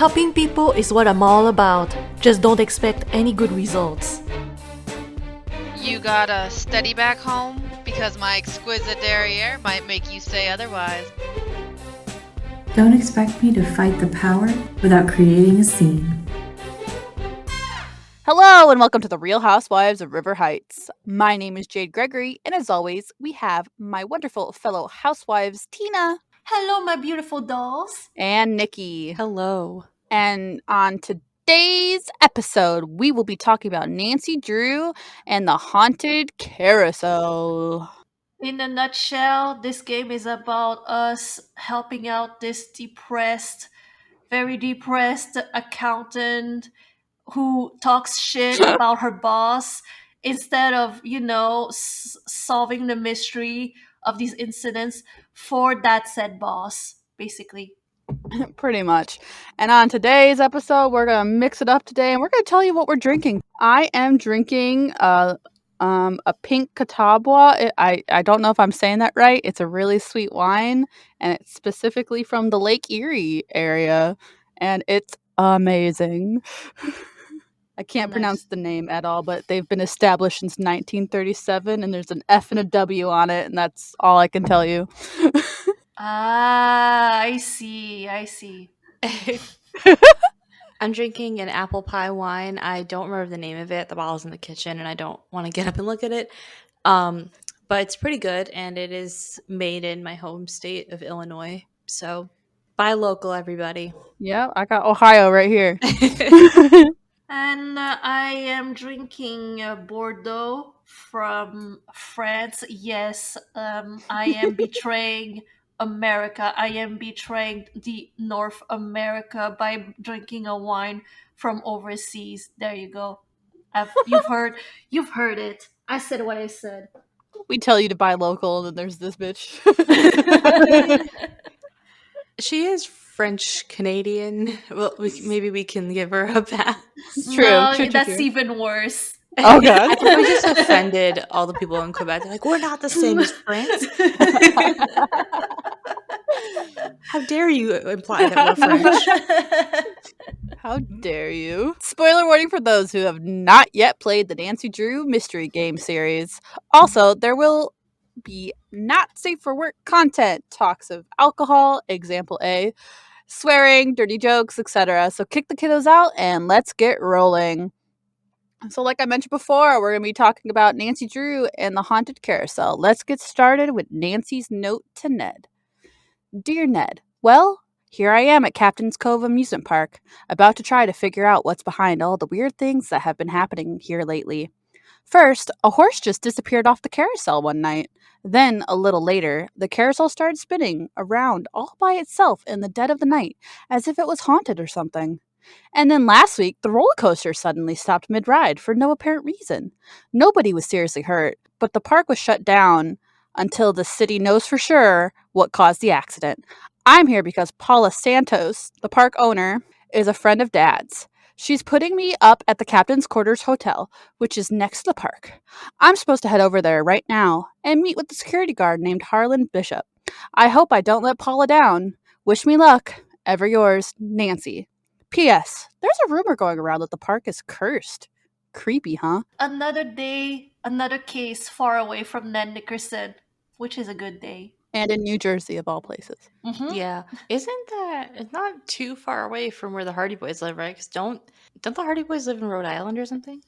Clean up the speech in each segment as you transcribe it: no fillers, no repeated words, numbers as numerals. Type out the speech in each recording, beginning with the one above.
Helping people is what I'm all about. Just don't expect any good results. You got a steady back home? Because my exquisite derriere might make you say otherwise. Don't expect me to fight the power without creating a scene. Hello and welcome to the Real Housewives of River Heights. My name is Jade Gregory, and as always, we have my wonderful fellow housewives, Tina. Hello, my beautiful dolls. And Nikki. Hello. And on today's episode, we will be talking about Nancy Drew and the Haunted Carousel. In a nutshell, this game is about us helping out this very depressed accountant who talks shit about her boss instead of, solving the mystery of these incidents for that said boss, basically. Pretty much. And on today's episode, we're going to mix it up today, and we're going to tell you what we're drinking. I am drinking a pink Catawba. I don't know if I'm saying that right. It's a really sweet wine, and it's specifically from the Lake Erie area, and it's amazing. I can't pronounce the name at all, but they've been established since 1937, and there's an F and a W on it, and that's all I can tell you. I see. I'm drinking an apple pie wine. I don't remember the name of it. The bottle's in the kitchen, and I don't want to get up and look at it. But it's pretty good, and it is made in my home state of Illinois. So buy local, everybody. Yeah, I got Ohio right here. And I am drinking Bordeaux from France. Yes, I am betraying America. I am betraying the North America by drinking a wine from overseas. There you go. You've heard it. I said what I said. We tell you to buy local, and then there's this bitch. She is French Canadian. Well, maybe we can give her a pass. True. No, true. that's even worse. Oh god. I think we just offended all the people in Quebec. They're like, we're not the same as France. How dare you imply that we're French? How dare you? Spoiler warning for those who have not yet played the Nancy Drew mystery game series. Also, there will be not safe for work content, talks of alcohol, example A, swearing, dirty jokes, etc. So kick the kiddos out and let's get rolling. So like I mentioned before, we're going to be talking about Nancy Drew and the Haunted Carousel. Let's get started with Nancy's note to Ned. Dear Ned, well, here I am at Captain's Cove Amusement Park, about to try to figure out what's behind all the weird things that have been happening here lately. First, a horse just disappeared off the carousel one night. Then, a little later, the carousel started spinning around all by itself in the dead of the night, as if it was haunted or something. And then last week, the roller coaster suddenly stopped mid-ride for no apparent reason. Nobody was seriously hurt, but the park was shut down until the city knows for sure what caused the accident. I'm here because Paula Santos, the park owner, is a friend of Dad's. She's putting me up at the Captain's Quarters Hotel, which is next to the park. I'm supposed to head over there right now and meet with the security guard named Harlan Bishop. I hope I don't let Paula down. Wish me luck. Ever yours, Nancy. P.S. There's a rumor going around that the park is cursed. Creepy, huh? Another day, another case far away from Ned Nickerson, which is a good day. And in New Jersey, of all places. Mm-hmm. Yeah. Isn't that, it's not too far away from where the Hardy Boys live, right? Because don't the Hardy Boys live in Rhode Island or something?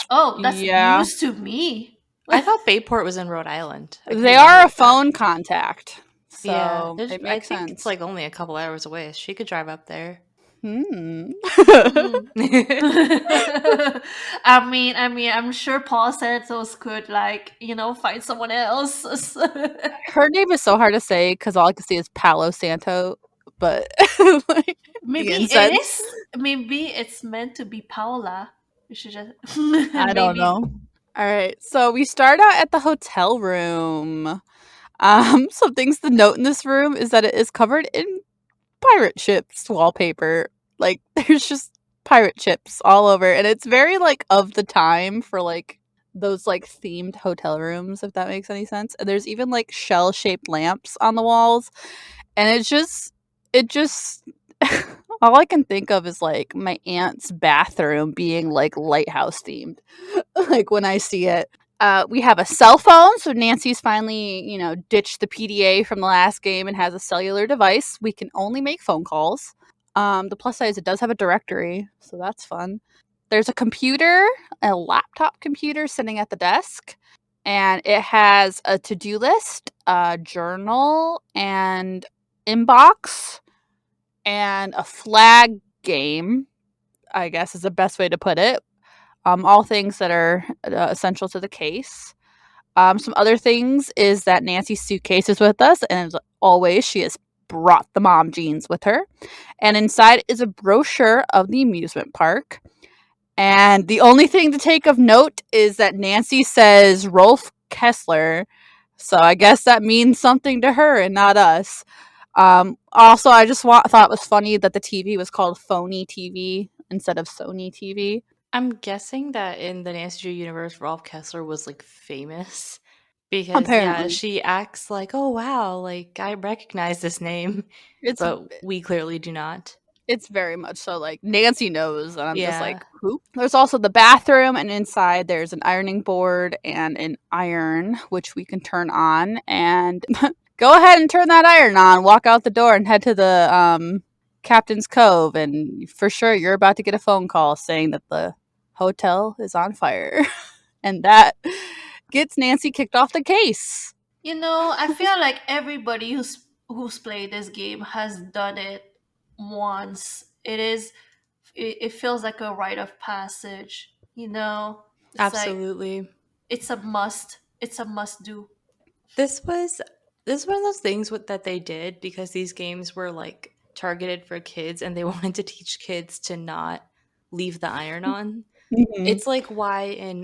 Oh, that's Yeah. news to me. I thought Bayport was in Rhode Island. I could They be are wrong a about that. phone contact. So Yeah, it I makes think sense. it's like only a couple hours away. She could drive up there. I mean, I'm sure Paul Santos could, find someone else. Her name is so hard to say because all I can see is Palo Santo, but like, Maybe the it incense. is. Maybe it's meant to be Paola. We should just. I don't Maybe. know. All right, so we start out at the hotel room. Some things to note in this room is that it is covered in pirate ships wallpaper. Like, there's just pirate ships all over, and it's very like of the time for like those like themed hotel rooms, if that makes any sense. And there's even like shell-shaped lamps on the walls, and it just All I can think of is like my aunt's bathroom being like lighthouse themed. Like when I see it. We have a cell phone, so Nancy's finally, ditched the PDA from the last game and has a cellular device. We can only make phone calls. The plus side is it does have a directory, so that's fun. There's a computer, a laptop computer sitting at the desk, and it has a to-do list, a journal, and inbox, and a flag game, I guess is the best way to put it. All things that are essential to the case. Some other things is that Nancy's suitcase is with us, and as always, she has brought the mom jeans with her. And inside is a brochure of the amusement park. And the only thing to take of note is that Nancy says Rolf Kessler, so I guess that means something to her and not us. Also, I just thought it was funny that the TV was called Phony TV instead of Sony TV. I'm guessing that in the Nancy Drew universe, Rolf Kessler was like famous because yeah, Apparently, she acts like, oh wow, like I recognize this name, it's but we clearly do not. it's very much so like Nancy knows, and I'm just Yeah. like, who? There's also the bathroom, and inside there's an ironing board and an iron which we can turn on. And go ahead and turn that iron on. Walk out the door and head to the Captain's Cove, and for sure you're about to get a phone call saying that the hotel is on fire, and that gets Nancy kicked off the case. I feel like everybody who's played this game has done it once. It feels like a rite of passage. It's like Absolutely. it's a must. It's a must do. This is one of those things that they did because these games were like targeted for kids and they wanted to teach kids to not leave the iron on. Mhm. It's like why in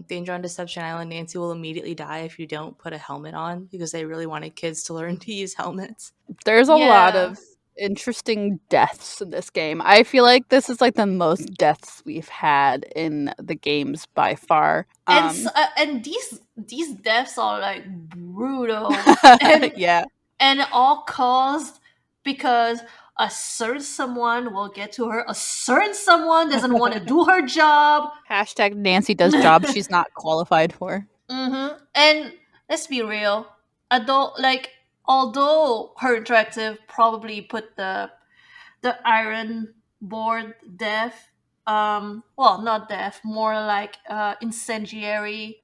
Danger on Deception Island, Nancy will immediately die if you don't put a helmet on because they really wanted kids to learn to use helmets. There's a lot Yeah. of interesting deaths in this game. I feel like this is like the most deaths we've had in the games by far. And these deaths are like brutal and Yeah. and all caused because a certain someone will get to her. A certain someone doesn't want to do her job. Hashtag Nancy does jobs she's not qualified for. And let's be real, although her interactive probably put the iron board death, well, not death, more like incendiary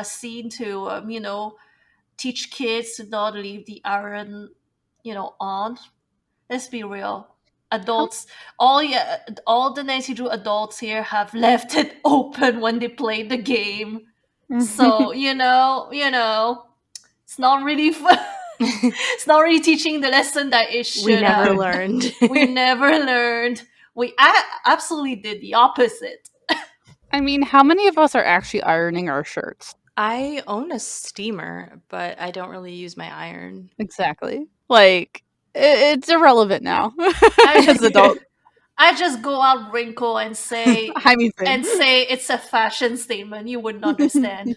scene to teach kids to not leave the iron on. Let's be real, adults, all the Nancy Drew adults here have left it open when they played the game. So it's not really it's not really teaching the lesson that it should We never have. learned. We never learned. We absolutely did the opposite. I mean, how many of us are actually ironing our shirts? I own a steamer, but I don't really use my iron. Exactly. Like, it's irrelevant now. I As adults. I just go out wrinkle and say I mean, same. and say it's a fashion statement. You wouldn't understand.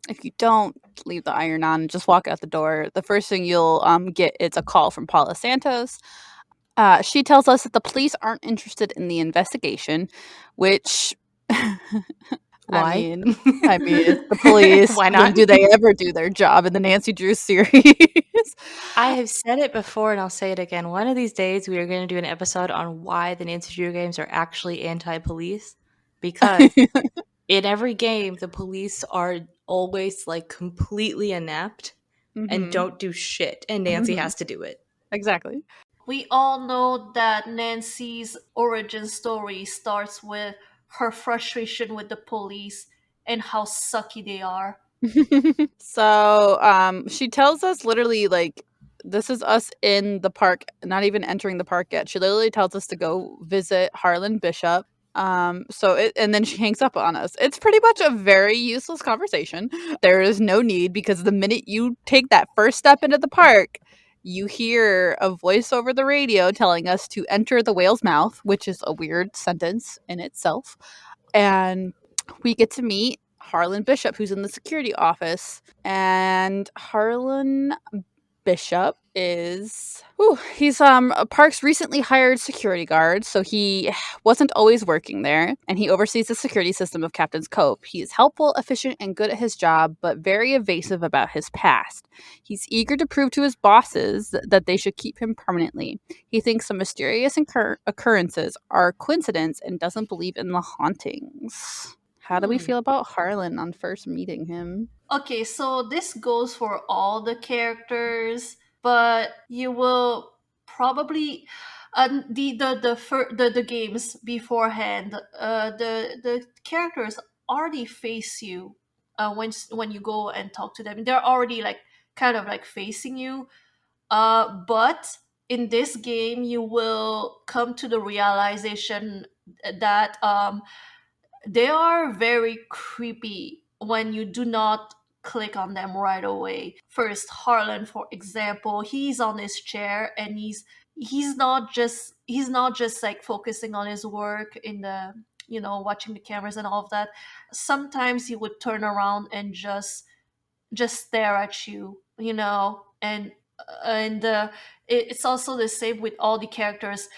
If you don't leave the iron on, just walk out the door. The first thing you'll get is a call from Paula Santos. She tells us that the police aren't interested in the investigation, which Why? I mean, it's the police. Why When not? do they ever do their job in the Nancy Drew series? I have said it before and I'll say it again. One of these days we are going to do an episode on why the Nancy Drew games are actually anti-police. Because in every game, the police are always like completely inept and don't do shit. And Nancy has to do it. Exactly. We all know that Nancy's origin story starts with her frustration with the police and how sucky they are. So she tells us literally like this is us in the park, not even entering the park yet. She literally tells us to go visit Harlan Bishop. And then she hangs up on us. It's pretty much a very useless conversation. There is no need because the minute you take that first step into the park, you hear a voice over the radio telling us to enter the whale's mouth, which is a weird sentence in itself. And we get to meet Harlan Bishop, who's in the security office. And Harlan Bishop is he's Park's recently hired security guard, so he wasn't always working there, and he oversees the security system of Captain's Cove. He is helpful, efficient, and good at his job, but very evasive about his past. He's eager to prove to his bosses that they should keep him permanently. He thinks some mysterious occurrences are coincidence and doesn't believe in the hauntings. How do we feel about Harlan on first meeting him? Okay, so this goes for all the characters, but you will probably the games beforehand. The characters already face you when you go and talk to them. They're already like kind of like facing you. But in this game, you will come to the realization that they are very creepy when you do not click on them right away. First, Harlan, for example, he's on his chair and he's not just like focusing on his work in the watching the cameras and all of that. Sometimes he would turn around and just stare at you, and it's also the same with all the characters.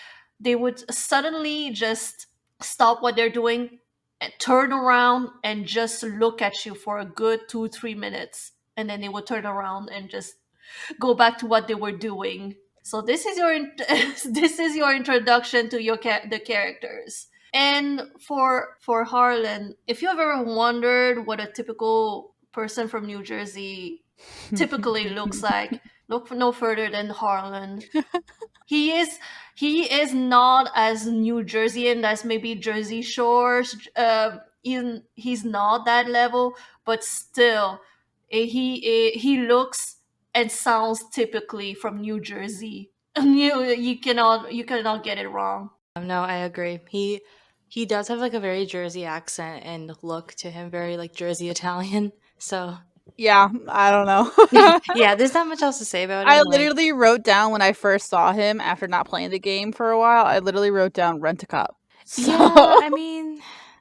They would suddenly just stop what they're doing and turn around and just look at you for a good 2-3 minutes, and then they would turn around and just go back to what they were doing. So this is your this is your introduction to the characters. And for Harlan, if you have ever wondered what a typical person from New Jersey typically looks like, look no further than Harlan. He is not as New Jerseyan as maybe Jersey Shores. He's not that level, but still, he looks and sounds typically from New Jersey. You cannot get it wrong. No, I agree. He does have like a very Jersey accent and look to him, very like Jersey Italian. So Yeah, I don't know. yeah, there's not much else to say about I him. Like, literally wrote down when I first saw him after not playing the game for a while. I literally wrote down rent a cop. So yeah, I mean,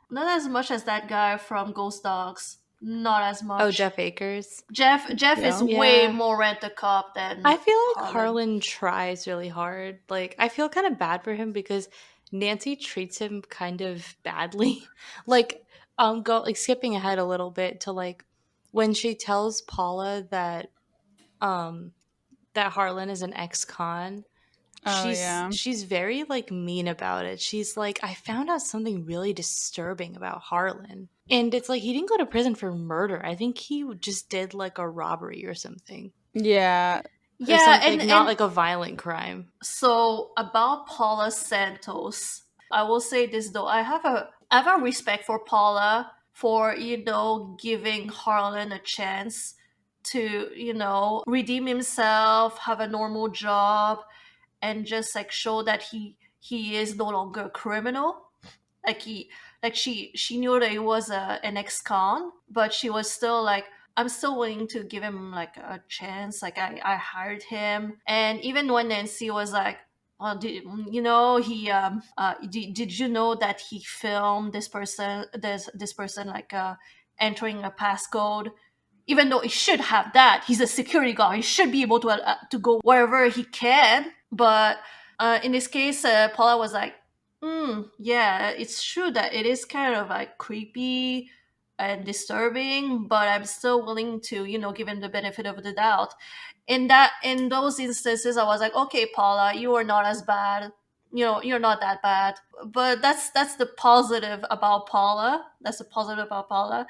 Not as much as that guy from Ghost Dogs. Not as much. oh, Jeff Akers. Jeff Yeah. is way Yeah. more rent a cop than I feel like Harlan tries really hard. Like, I feel kind of bad for him because Nancy treats him kind of badly. Like, go like skipping ahead a little bit to like when she tells Paula that Harlan is an ex-con. Oh, yeah. She's very like mean about it. She's like, I found out something really disturbing about Harlan. And it's like he didn't go to prison for murder. I think he just did like a robbery or something. Yeah. Or Yeah, something, not like a violent crime. so about Paula Santos, I will say this though. I have a respect for Paula for giving Harlan a chance to redeem himself, have a normal job, and just like show that he is no longer a criminal. She knew that he was an ex-con, but she was still like, I'm still willing to give him like a chance. Like I hired him, and even when Nancy was like, well, did you know that he filmed this person like entering a passcode? Even though he should have that, he's a security guard. He should be able to go wherever he can. But in this case, Paula was like, yeah, it's true that it is kind of like creepy and disturbing, but I'm still willing to, give him the benefit of the doubt. In those instances, I was like, okay, Paula, you are not as bad. You're not that bad. But that's the positive about Paula. That's the positive about Paula.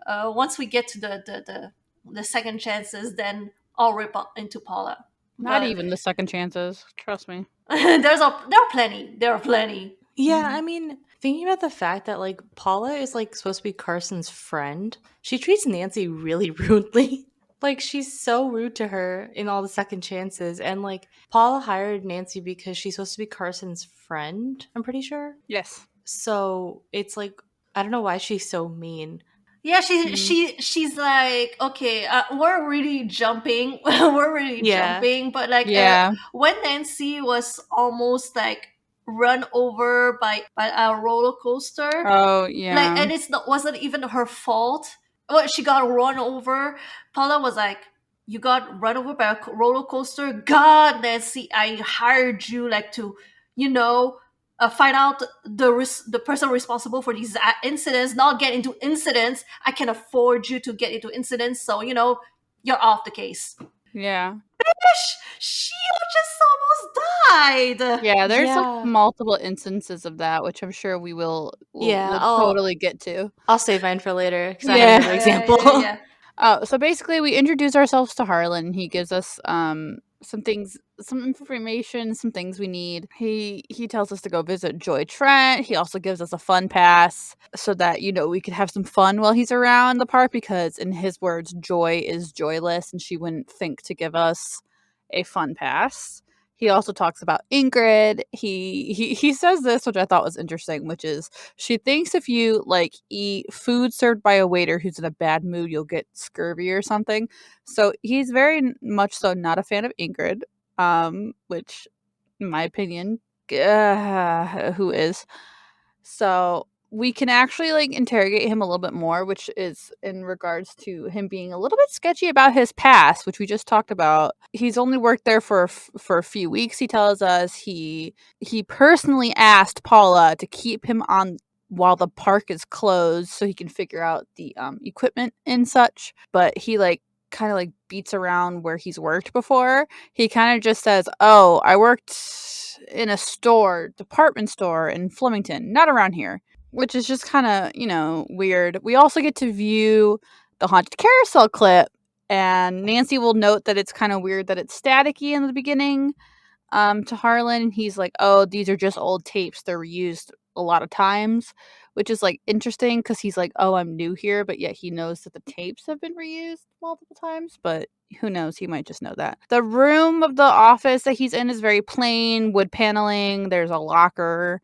Once we get to the second chances, then I'll rip up into Paula. Not But even the second chances. Trust me. there are plenty. There are plenty. Yeah, I mean, thinking about the fact that like Paula is like supposed to be Carson's friend, she treats Nancy really rudely. Like she's so rude to her in all the second chances. And like Paula hired Nancy because she's supposed to be Carson's friend, I'm pretty sure. Yes. So it's like I don't know why she's so mean. Yeah, she's like, okay, we're really jumping, we're really Yeah. jumping, but like, Yeah. when Nancy was almost like run over by a roller coaster, Oh, like, yeah. and wasn't even her fault. Well, she got run over. Paula was like, you got run over by a roller coaster. God, Nancy, I hired you like to, you know, find out the person responsible for these incidents, not get into incidents. I can afford you to get into incidents, so you're off the case. Yeah. She just almost died. Yeah, there's like Yeah. multiple instances of that, which I'm sure we'll Yeah, we'll I'll totally get to. I'll save mine for later because I have Yeah. another Yeah, example. yeah, yeah. Oh, so basically we introduce ourselves to Harlan. He gives us some things, some information, some things we need. He tells us to go visit Joy Trent. He also gives us a fun pass so that we could have some fun while he's around the park, because in his words, Joy is joyless and she wouldn't think to give us a fun pass. He also talks about Ingrid. He says this, which I thought was interesting, which is she thinks if you like eat food served by a waiter who's in a bad mood, you'll get scurvy or something. So he's very much so not a fan of Ingrid, which, in my opinion, who is. So we can actually like interrogate him a little bit more, which is in regards to him being a little bit sketchy about his past, which we just talked about. He's only worked there for a few weeks. He tells us he personally asked Paula to keep him on while the park is closed so he can figure out the equipment and such. But he like kind of like beats around where he's worked before. He kind of just says, "Oh, I worked in a department store in Flemington, not around here," which is just kind of, weird. We also get to view the Haunted Carousel clip, and Nancy will note that it's kind of weird that it's staticky in the beginning to Harlan. He's like, "Oh, these are just old tapes. They're reused a lot of times," which is like interesting because he's like, "Oh, I'm new here," but yet he knows that the tapes have been reused multiple times. But who knows? He might just know that. The room of the office that he's in is very plain wood paneling. There's a locker,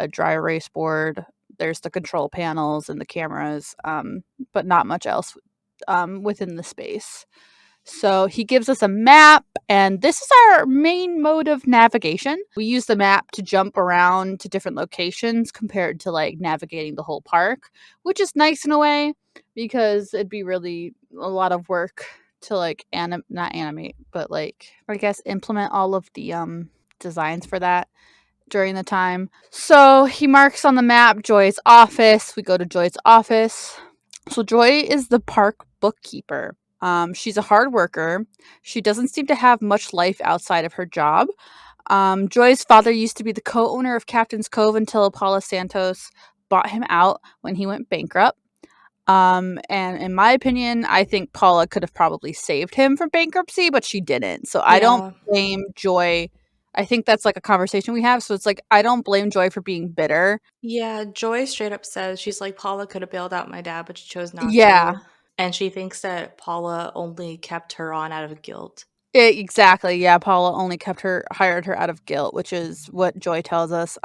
a dry erase board. There's the control panels and the cameras, but not much else within the space. So he gives us a map, and this is our main mode of navigation. We use the map to jump around to different locations compared to like navigating the whole park, which is nice in a way because it'd be really a lot of work to like not animate, but like I guess implement all of the designs for that during the time. So he marks on the map Joy's office. We go to Joy's office. So Joy is the park bookkeeper. She's a hard worker. She doesn't seem to have much life outside of her job. Joy's father used to be the co-owner of Captain's Cove until Paula Santos bought him out when he went bankrupt. And in my opinion, I think Paula could have probably saved him from bankruptcy, but she didn't. So I don't Yeah. blame Joy. I think that's like a conversation we have. So it's like, I don't blame Joy for being bitter. Yeah, Joy straight up says she's like, Paula could have bailed out my dad, but she chose not Yeah, to. And she thinks that Paula only kept her on out of guilt. exactly. Yeah, Paula only hired her out of guilt, which is what Joy tells us.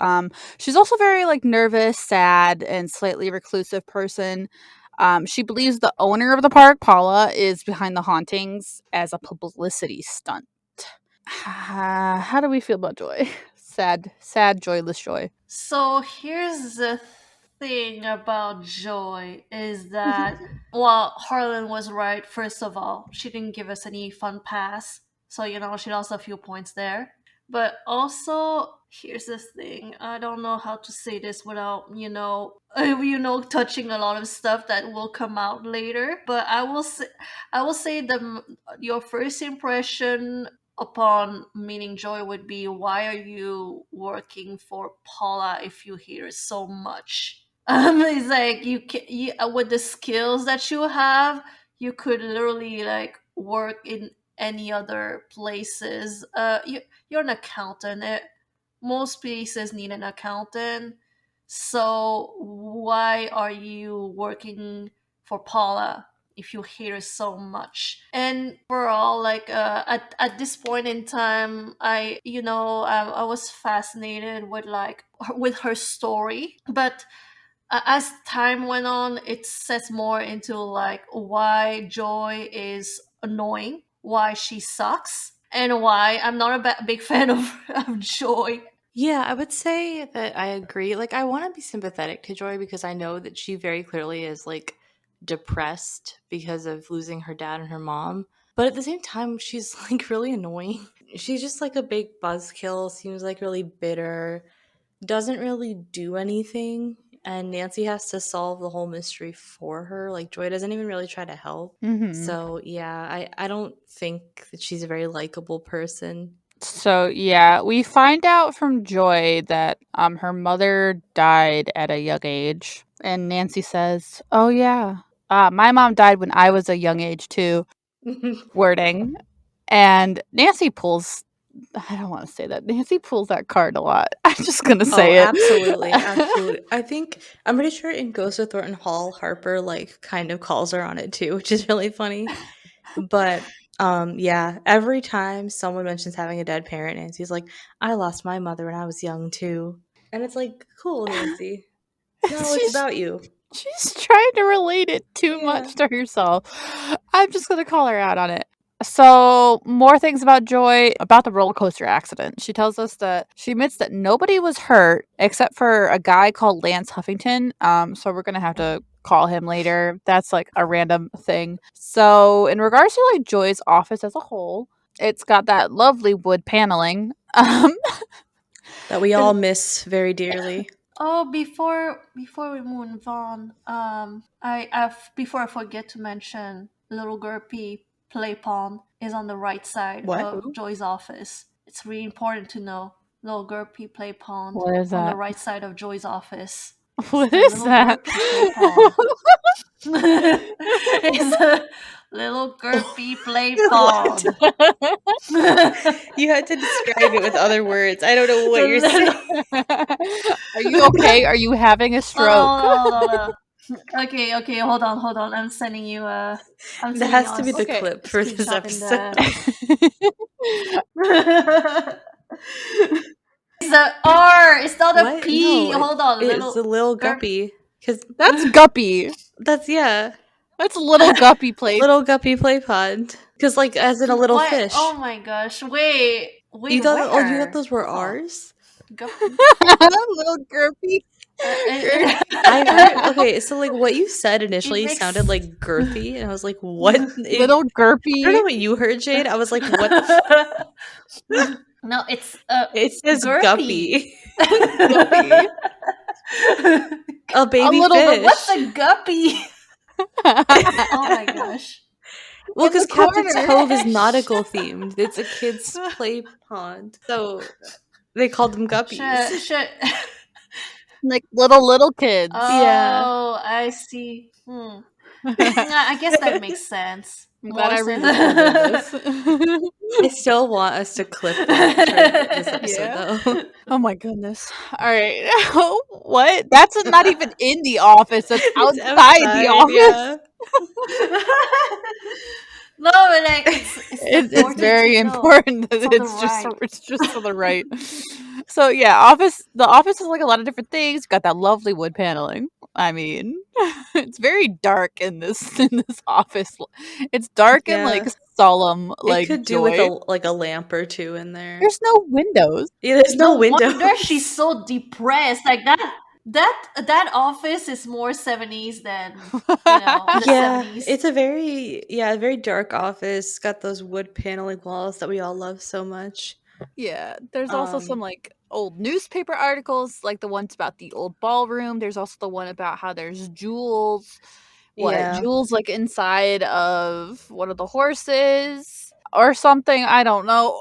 She's also very like nervous, sad, and slightly reclusive person. She believes the owner of the park, Paula, is behind the hauntings as a publicity stunt. How do we feel about Joy? Sad, joyless Joy. So here's the thing about Joy is that, well, Harlan was right. First of all, she didn't give us any fun pass, so she lost a few points there. But also, here's the thing. I don't know how to say this without touching a lot of stuff that will come out later. But I will say your first impression upon meeting Joy would be, why are you working for Paula if you hate her so much? It's like with the skills that you have, you could literally like work in any other places. You're an accountant. Most places need an accountant. So why are you working for Paula if you hate her so much? And overall, like at this point in time, I was fascinated with with her story, but as time went on, it sets more into like why Joy is annoying, why she sucks, and why I'm not a big fan of Joy. Yeah, I would say that I agree. Like, I want to be sympathetic to Joy because I know that she very clearly is like depressed because of losing her dad and her mom. But at the same time, she's like really annoying. She's just like a big buzzkill, seems like really bitter, doesn't really do anything, and Nancy has to solve the whole mystery for her. Like Joy doesn't even really try to help. So yeah, I don't think that she's a very likable person. So yeah, we find out from Joy that her mother died at a young age, and Nancy says, "Oh yeah, my mom died when I was a young age too." Wording, and Nancy pulls. I don't want to say that. Nancy pulls that card a lot. I'm just gonna say it. Absolutely, absolutely. I'm pretty sure in Ghost of Thornton Hall, Harper like kind of calls her on it too, which is really funny. But yeah, every time someone mentions having a dead parent, Nancy's like, I lost my mother when I was young too. And it's like, cool, Nancy. No, it's about you. She's trying to relate it too much to herself. I'm just gonna call her out on it. So, more things about Joy, about the roller coaster accident. She tells us that she admits that nobody was hurt except for a guy called Lance Huffington. So we're gonna have to call him later. That's like a random thing. So, in regards to like Joy's office as a whole, it's got that lovely wood paneling. That we all miss very dearly. Oh, before we move on, before I forget to mention, little Gerpy play pond is on the right side What? of Joy's office. It's really important to know. Little Gerpy play pond What is on the that? right side of Joy's office. What the is little that? Gerpy play pond. It's a little Gerpy play pond. You had to describe it with other words. I don't know what you're saying. Are you okay? Are you having a stroke? Oh, okay, hold on. I'm sending you That has to be the Okay. clip for this screenshot in episode. It's an R. It's not a What? P. No, Hold on, it's a little Ger- guppy. Cause That's Guppy. that's That's little Guppy play. little guppy play pond. Cause like as in a little What? fish. Oh my gosh! Wait. You thought? Oh, you where? thought those were Oh, ours? Little Guppy. I heard. Okay, so like what you said initially makes- sounded like girthy, and I was like, "What?" Little Gerpy. I don't know what you heard, Jade. I was like, "What the?" No, it's It says Gerpy. guppy. A baby little- fish. What's a guppy? Oh my gosh! Well, in the because Captain's corner. Cove is nautical themed. It's a kids' play pond, so they called them guppies. Should. Like little kids. Oh, Yeah. I see. I guess that makes sense. I'm glad I More re-recorded sense. this. I still want us to clip that for this episode, though. Oh my goodness. All right. What? That's not even in the office. That's It's outside the office. yeah. No, but like It's very to know. important that It's on the it's just to the right. So yeah, the office has like a lot of different things. Got that lovely wood paneling. I mean, it's very dark in this office. It's dark and like Yeah. solemn. It Like could do Joy. with a lamp or two in there. There's no windows. Yeah, there's no window. wonder she's so depressed. Like that office is more 70s than the Yeah, 70s. it's a very dark office. Got those wood paneling walls that we all love so much. Yeah, there's also some like old newspaper articles, like the ones about the old ballroom. There's also the one about how there's jewels. Yeah. Jewels like inside of one of the horses or something. I don't know.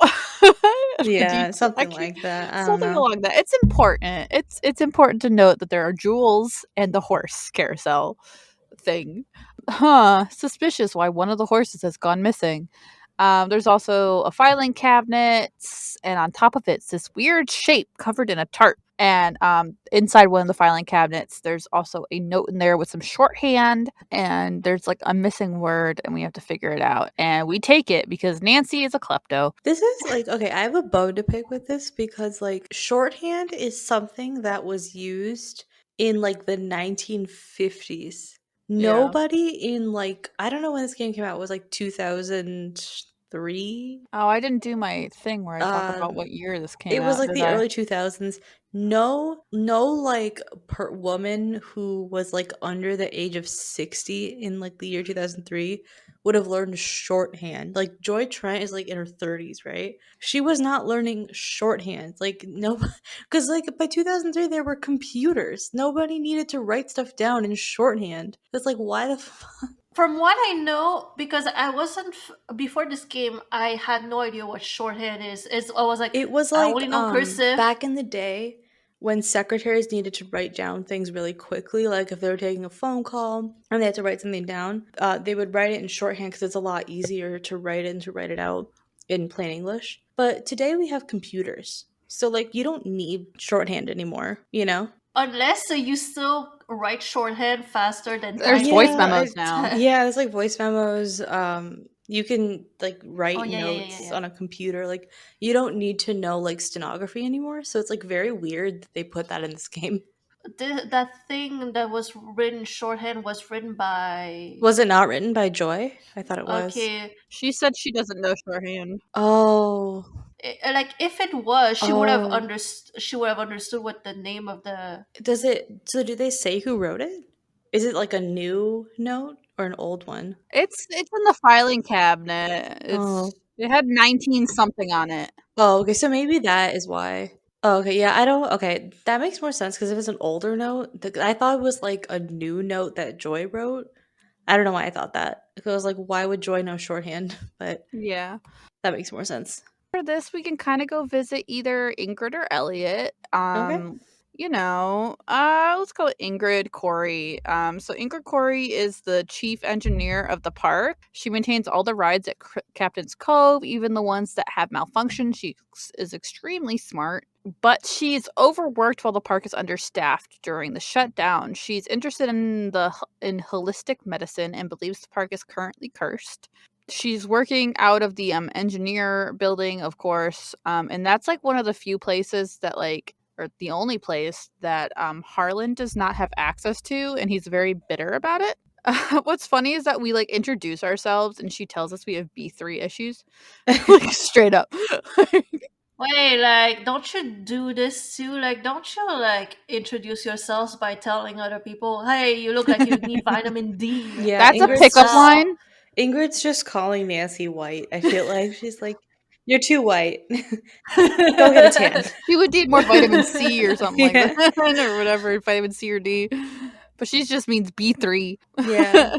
Yeah, something like that. I don't Something know. along that. It's important. It's important to note that there are jewels and the horse carousel thing. Suspicious why one of the horses has gone missing. There's also a filing cabinet, and on top of it's this weird shape covered in a tarp. And inside one of the filing cabinets, there's also a note in there with some shorthand, and there's like a missing word, and we have to figure it out. And we take it because Nancy is a klepto. This is like, okay, I have a bone to pick with this because like shorthand is something that was used in like the 1950s. Nobody in like, I don't know when this game came out, it was like 2003. Oh, I didn't do my thing where I talk about what year this came out. It was like did the I? early 2000s. No like woman who was like under the age of 60 in like the year 2003 would have learned shorthand. Like Joy Trent is like in her 30s, right? She was not learning shorthand. Like no, because like by 2003 there were computers. Nobody needed to write stuff down in shorthand. It's like why the fuck? From what I know, because I wasn't before this game, I had no idea what shorthand is. I was like, It was I like only know cursive. back in the day when secretaries needed to write down things really quickly, like if they were taking a phone call and they had to write something down, they would write it in shorthand because it's a lot easier to write it and to write it out in plain English. But today we have computers. So like you don't need shorthand anymore, you know? Unless you still write shorthand faster than There's typing. voice memos now. Yeah, it's like voice memos. You can like write Oh, yeah, yeah, yeah, notes yeah, yeah. on a computer. Like you don't need to know like stenography anymore. So it's like very weird that they put that in this game. That thing that was written shorthand was written by. Was it not written by Joy? I thought it was. Okay, She said she doesn't know shorthand. Oh. like if it was, she would have Oh. understood. She would have understood what the name of the. Does it so do they say who wrote it? Is it like a new note or an old one? It's in the filing cabinet. Oh. It had 19 something on it. Oh, okay. So maybe that is why. Oh, okay. Yeah, I don't. Okay, that makes more sense because if it's an older note, I thought it was like a new note that Joy wrote. I don't know why I thought that. Because I was like, why would Joy know shorthand? But Yeah. that makes more sense. For this, we can kind of go visit either Ingrid or Elliot. Okay. Let's go with Ingrid Corey. So Ingrid Corey is the chief engineer of the park. She maintains all the rides at Captain's Cove, even the ones that have malfunction. She is extremely smart, but she's overworked while the park is understaffed during the shutdown. She's interested in holistic medicine and believes the park is currently cursed. She's working out of the engineer building, of course, and that's like one of the few places that or the only place that Harlan does not have access to, and he's very bitter about it. What's funny is that we like introduce ourselves, and she tells us we have B3 issues, like straight up. Wait, like, don't you do this too? Like, don't you like introduce yourselves by telling other people, "Hey, you look like you need vitamin D." Yeah, That's a Ingrid's pickup just- line. Ingrid's just calling Nancy white. I feel like she's like, "You're too white. Go get a tan." She would need more vitamin C or something Yeah. like that, or whatever, vitamin C or D. But she just means B3. Yeah.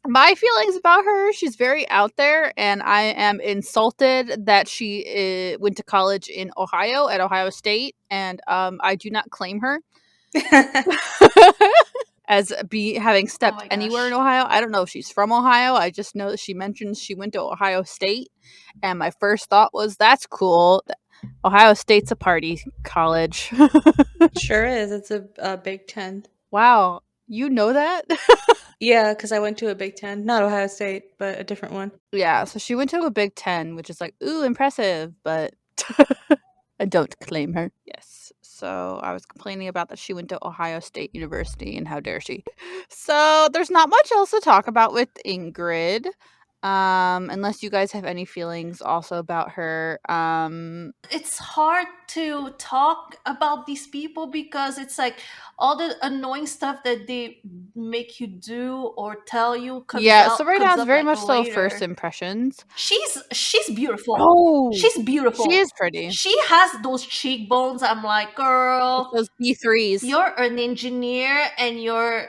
My feelings about her, she's very out there, and I am insulted that she went to college in Ohio at Ohio State, and I do not claim her as having stepped my anywhere in gosh. Ohio. I don't know if she's from Ohio. I just know that she mentions she went to Ohio State, and my first thought was, that's cool. Ohio State's a party college. Sure is. It's a Big Ten. Wow, you know that? Yeah, because I went to a Big Ten, not Ohio State, but a different one. Yeah, so she went to a Big Ten, which is like, ooh, impressive, but I don't claim her. Yes, so I was complaining about that she went to Ohio State University, and how dare she. So there's not much else to talk about with Ingrid, unless you guys have any feelings also about her. It's hard to talk about these people because it's like all the annoying stuff that they make you do or tell you comes So right now comes it's up, very like, much so later. first impressions. She's beautiful. Oh, She's beautiful. she is pretty. She has those cheekbones. I'm like, girl, Those B3s. you're an engineer and you're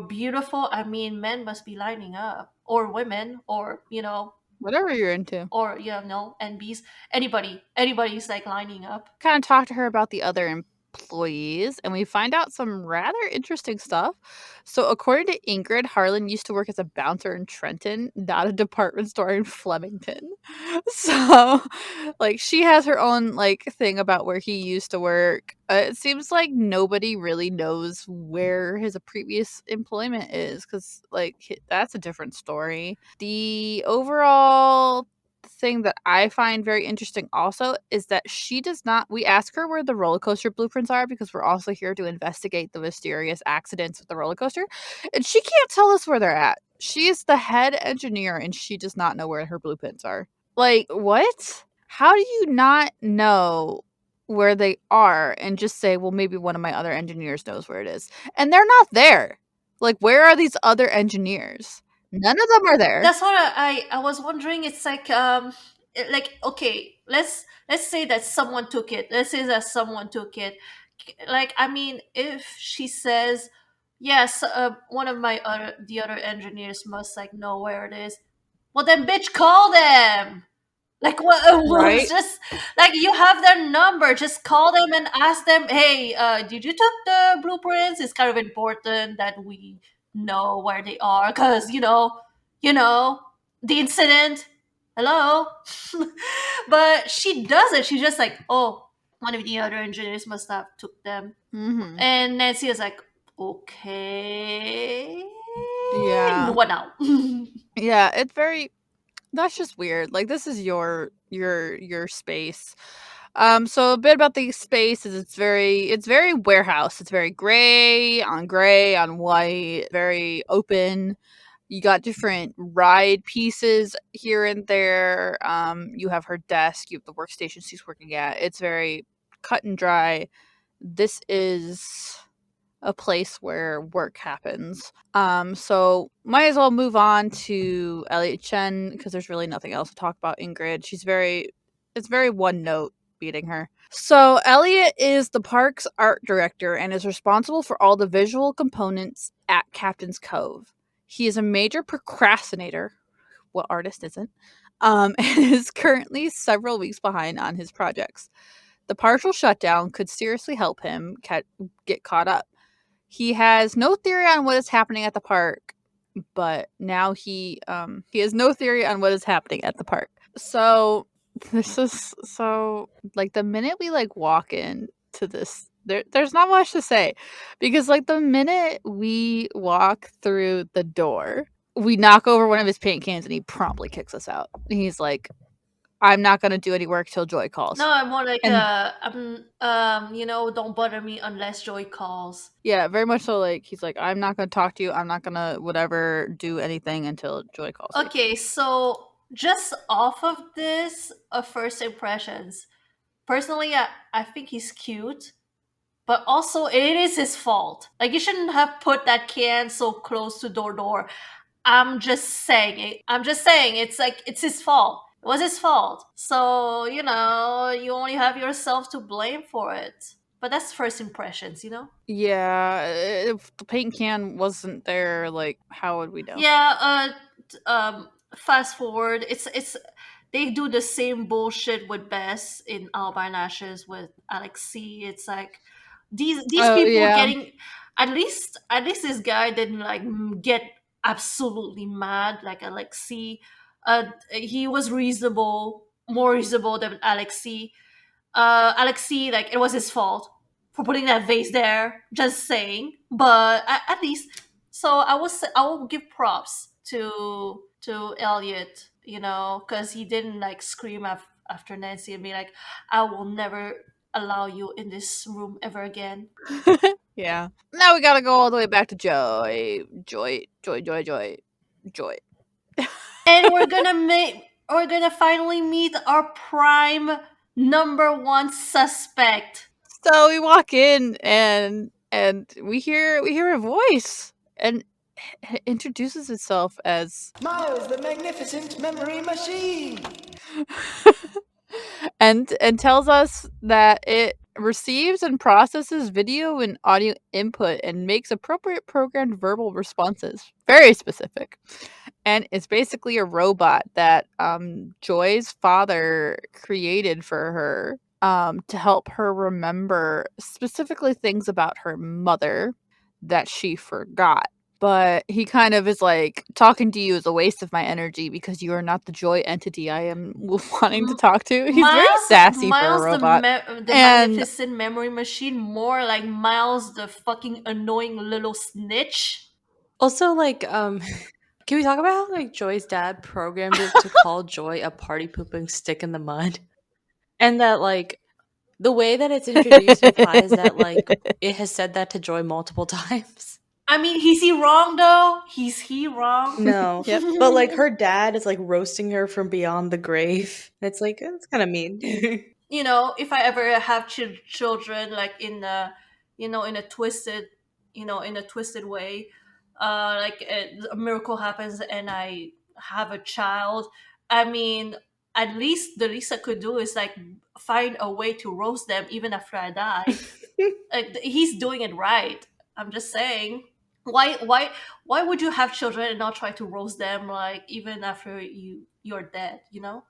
beautiful. I mean, men must be lining up, or women, or Whatever you're into. or NBs. Anybody's like lining up. Kind of talk to her about the other employees, and we find out some rather interesting stuff. So according to Ingrid, Harlan used to work as a bouncer in Trenton, not a department store in Flemington. So like she has her own like thing about where he used to work. It seems like nobody really knows where his previous employment is, because like that's a different story. The overall thing that I find very interesting also is that she does not. We ask her where the roller coaster blueprints are because we're also here to investigate the mysterious accidents with the roller coaster, and she can't tell us where they're at. She is the head engineer and she does not know where her blueprints are. Like, what? How do you not know where they are and just say, well, maybe one of my other engineers knows where it is? And they're not there. Like, where are these other engineers? None of them are there. That's what I was wondering. It's like like, okay, let's say that someone took it. Let's say that someone took it. Like, I mean, if she says yes, one of my other the other engineers must like know where it is. Well, then, bitch, call them. Like, what? Right? Just like, you have their number. Just call them and ask them, "Hey, did you took the blueprints? It's kind of important that we know where they are, because you know, the incident. Hello." But she doesn't. She's just like, "Oh, one of the other engineers must have took them." Mm-hmm. And Nancy is like, "Okay, Yeah. what now?" Yeah, it's very that's just weird. Like, this is your space. So a bit about the space is it's very warehouse. It's very gray on white, very open. You got different ride pieces here and there. You have her desk, you have the workstation she's working at. It's very cut and dry. This is a place where work happens. So might as well move on to Elliot Chen because there's really nothing else to talk about Ingrid. It's very one note beating her. So Elliot is the park's art director and is responsible for all the visual components at Captain's Cove. He is a major procrastinator. What artist isn't? And is currently several weeks behind on his projects. The partial shutdown could seriously help him get caught up. He has no theory on what is happening at the park, but now he has no theory on what is happening at the park. So this is so like the minute we like walk in to this there's not much to say because like the minute we walk through the door, we knock over one of his paint cans and he promptly kicks us out. He's like, I'm not gonna do any work till Joy calls. No, I'm more like, And don't bother me unless Joy calls. yeah, very much so. Like he's like, I'm not gonna talk to you. I'm not gonna whatever do anything until Joy calls me. Okay, so just off of this, first impressions. Personally, I think he's cute, but also it is his fault. Like, you shouldn't have put that can so close to door. I'm just saying it. I'm just saying it's like it's his fault. It was his fault. So, you only have yourself to blame for it. But that's first impressions. Yeah, if the paint can wasn't there, like how would we know? Yeah, fast forward. It's they do the same bullshit with Bess in Albarn Ashes with Alexi. It's like these Oh people yeah. getting at least this guy didn't like get absolutely mad like Alexi. He was reasonable, more reasonable than Alexi. Alexi, like, it was his fault for putting that vase there. Just saying, but at least, so I will give props to Elliot, because he didn't like scream after Nancy and be like, "I will never allow you in this room ever again." Yeah. Now we gotta go all the way back to Joy. Joy. And we're gonna finally meet our prime number one suspect. So we walk in and we hear a voice and it introduces itself as Miles, the magnificent memory machine. and tells us that it receives and processes video and audio input and makes appropriate programmed verbal responses. Very specific. And it's basically a robot that Joy's father created for her to help her remember specifically things about her mother that she forgot. But he kind of is like, talking to you is a waste of my energy because you are not the Joy entity I am wanting to talk to. He's very sassy for a robot. The And magnificent memory machine, more like Miles, the fucking annoying little snitch. Also, like, can we talk about how, like, Joy's dad programmed it to call Joy a party pooping stick in the mud? And that, like, the way that it's introduced implies that, like, it has said that to Joy multiple times. I mean, is he wrong though? Is he wrong? No. Yep. But, like, her dad is, like, roasting her from beyond the grave. It's like, it's kind of mean. If I ever have children, like, in a twisted way, a miracle happens and I have a child, I mean, at least the least I could do is like find a way to roast them even after I die. He's doing it right. I'm just saying. Why would you have children and not try to roast them like even after you're dead? You know.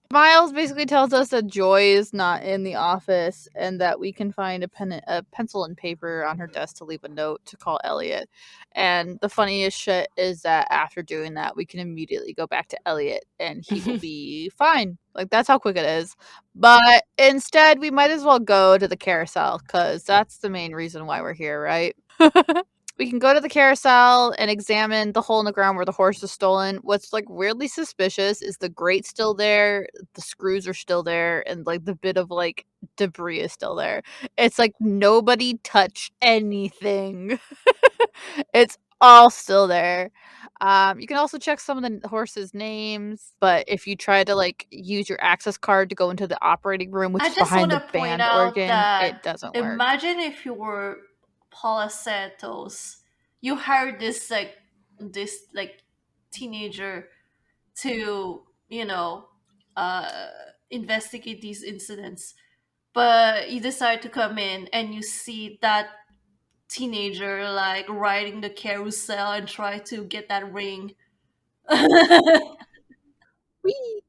Miles basically tells us that Joy is not in the office and that we can find a pencil and paper on her desk to leave a note to call Elliot. And the funniest shit is that after doing that, we can immediately go back to Elliot and he will be fine. Like, that's how quick it is. But instead, we might as well go to the carousel because that's the main reason why we're here, right? We can go to the carousel and examine the hole in the ground where the horse was stolen. What's like weirdly suspicious is the grate's still there, the screws are still there, and like the bit of like debris is still there. It's like nobody touched anything. It's all still there. You can also check some of the horses' names, but if you try to like use your access card to go into the operating room, which I is just want behind the to point band out organ, that it doesn't work. imagine if you were Paula Santos, you hired this teenager to uh, investigate these incidents, but you decide to come in and you see that teenager like riding the carousel and try to get that ring. Whee!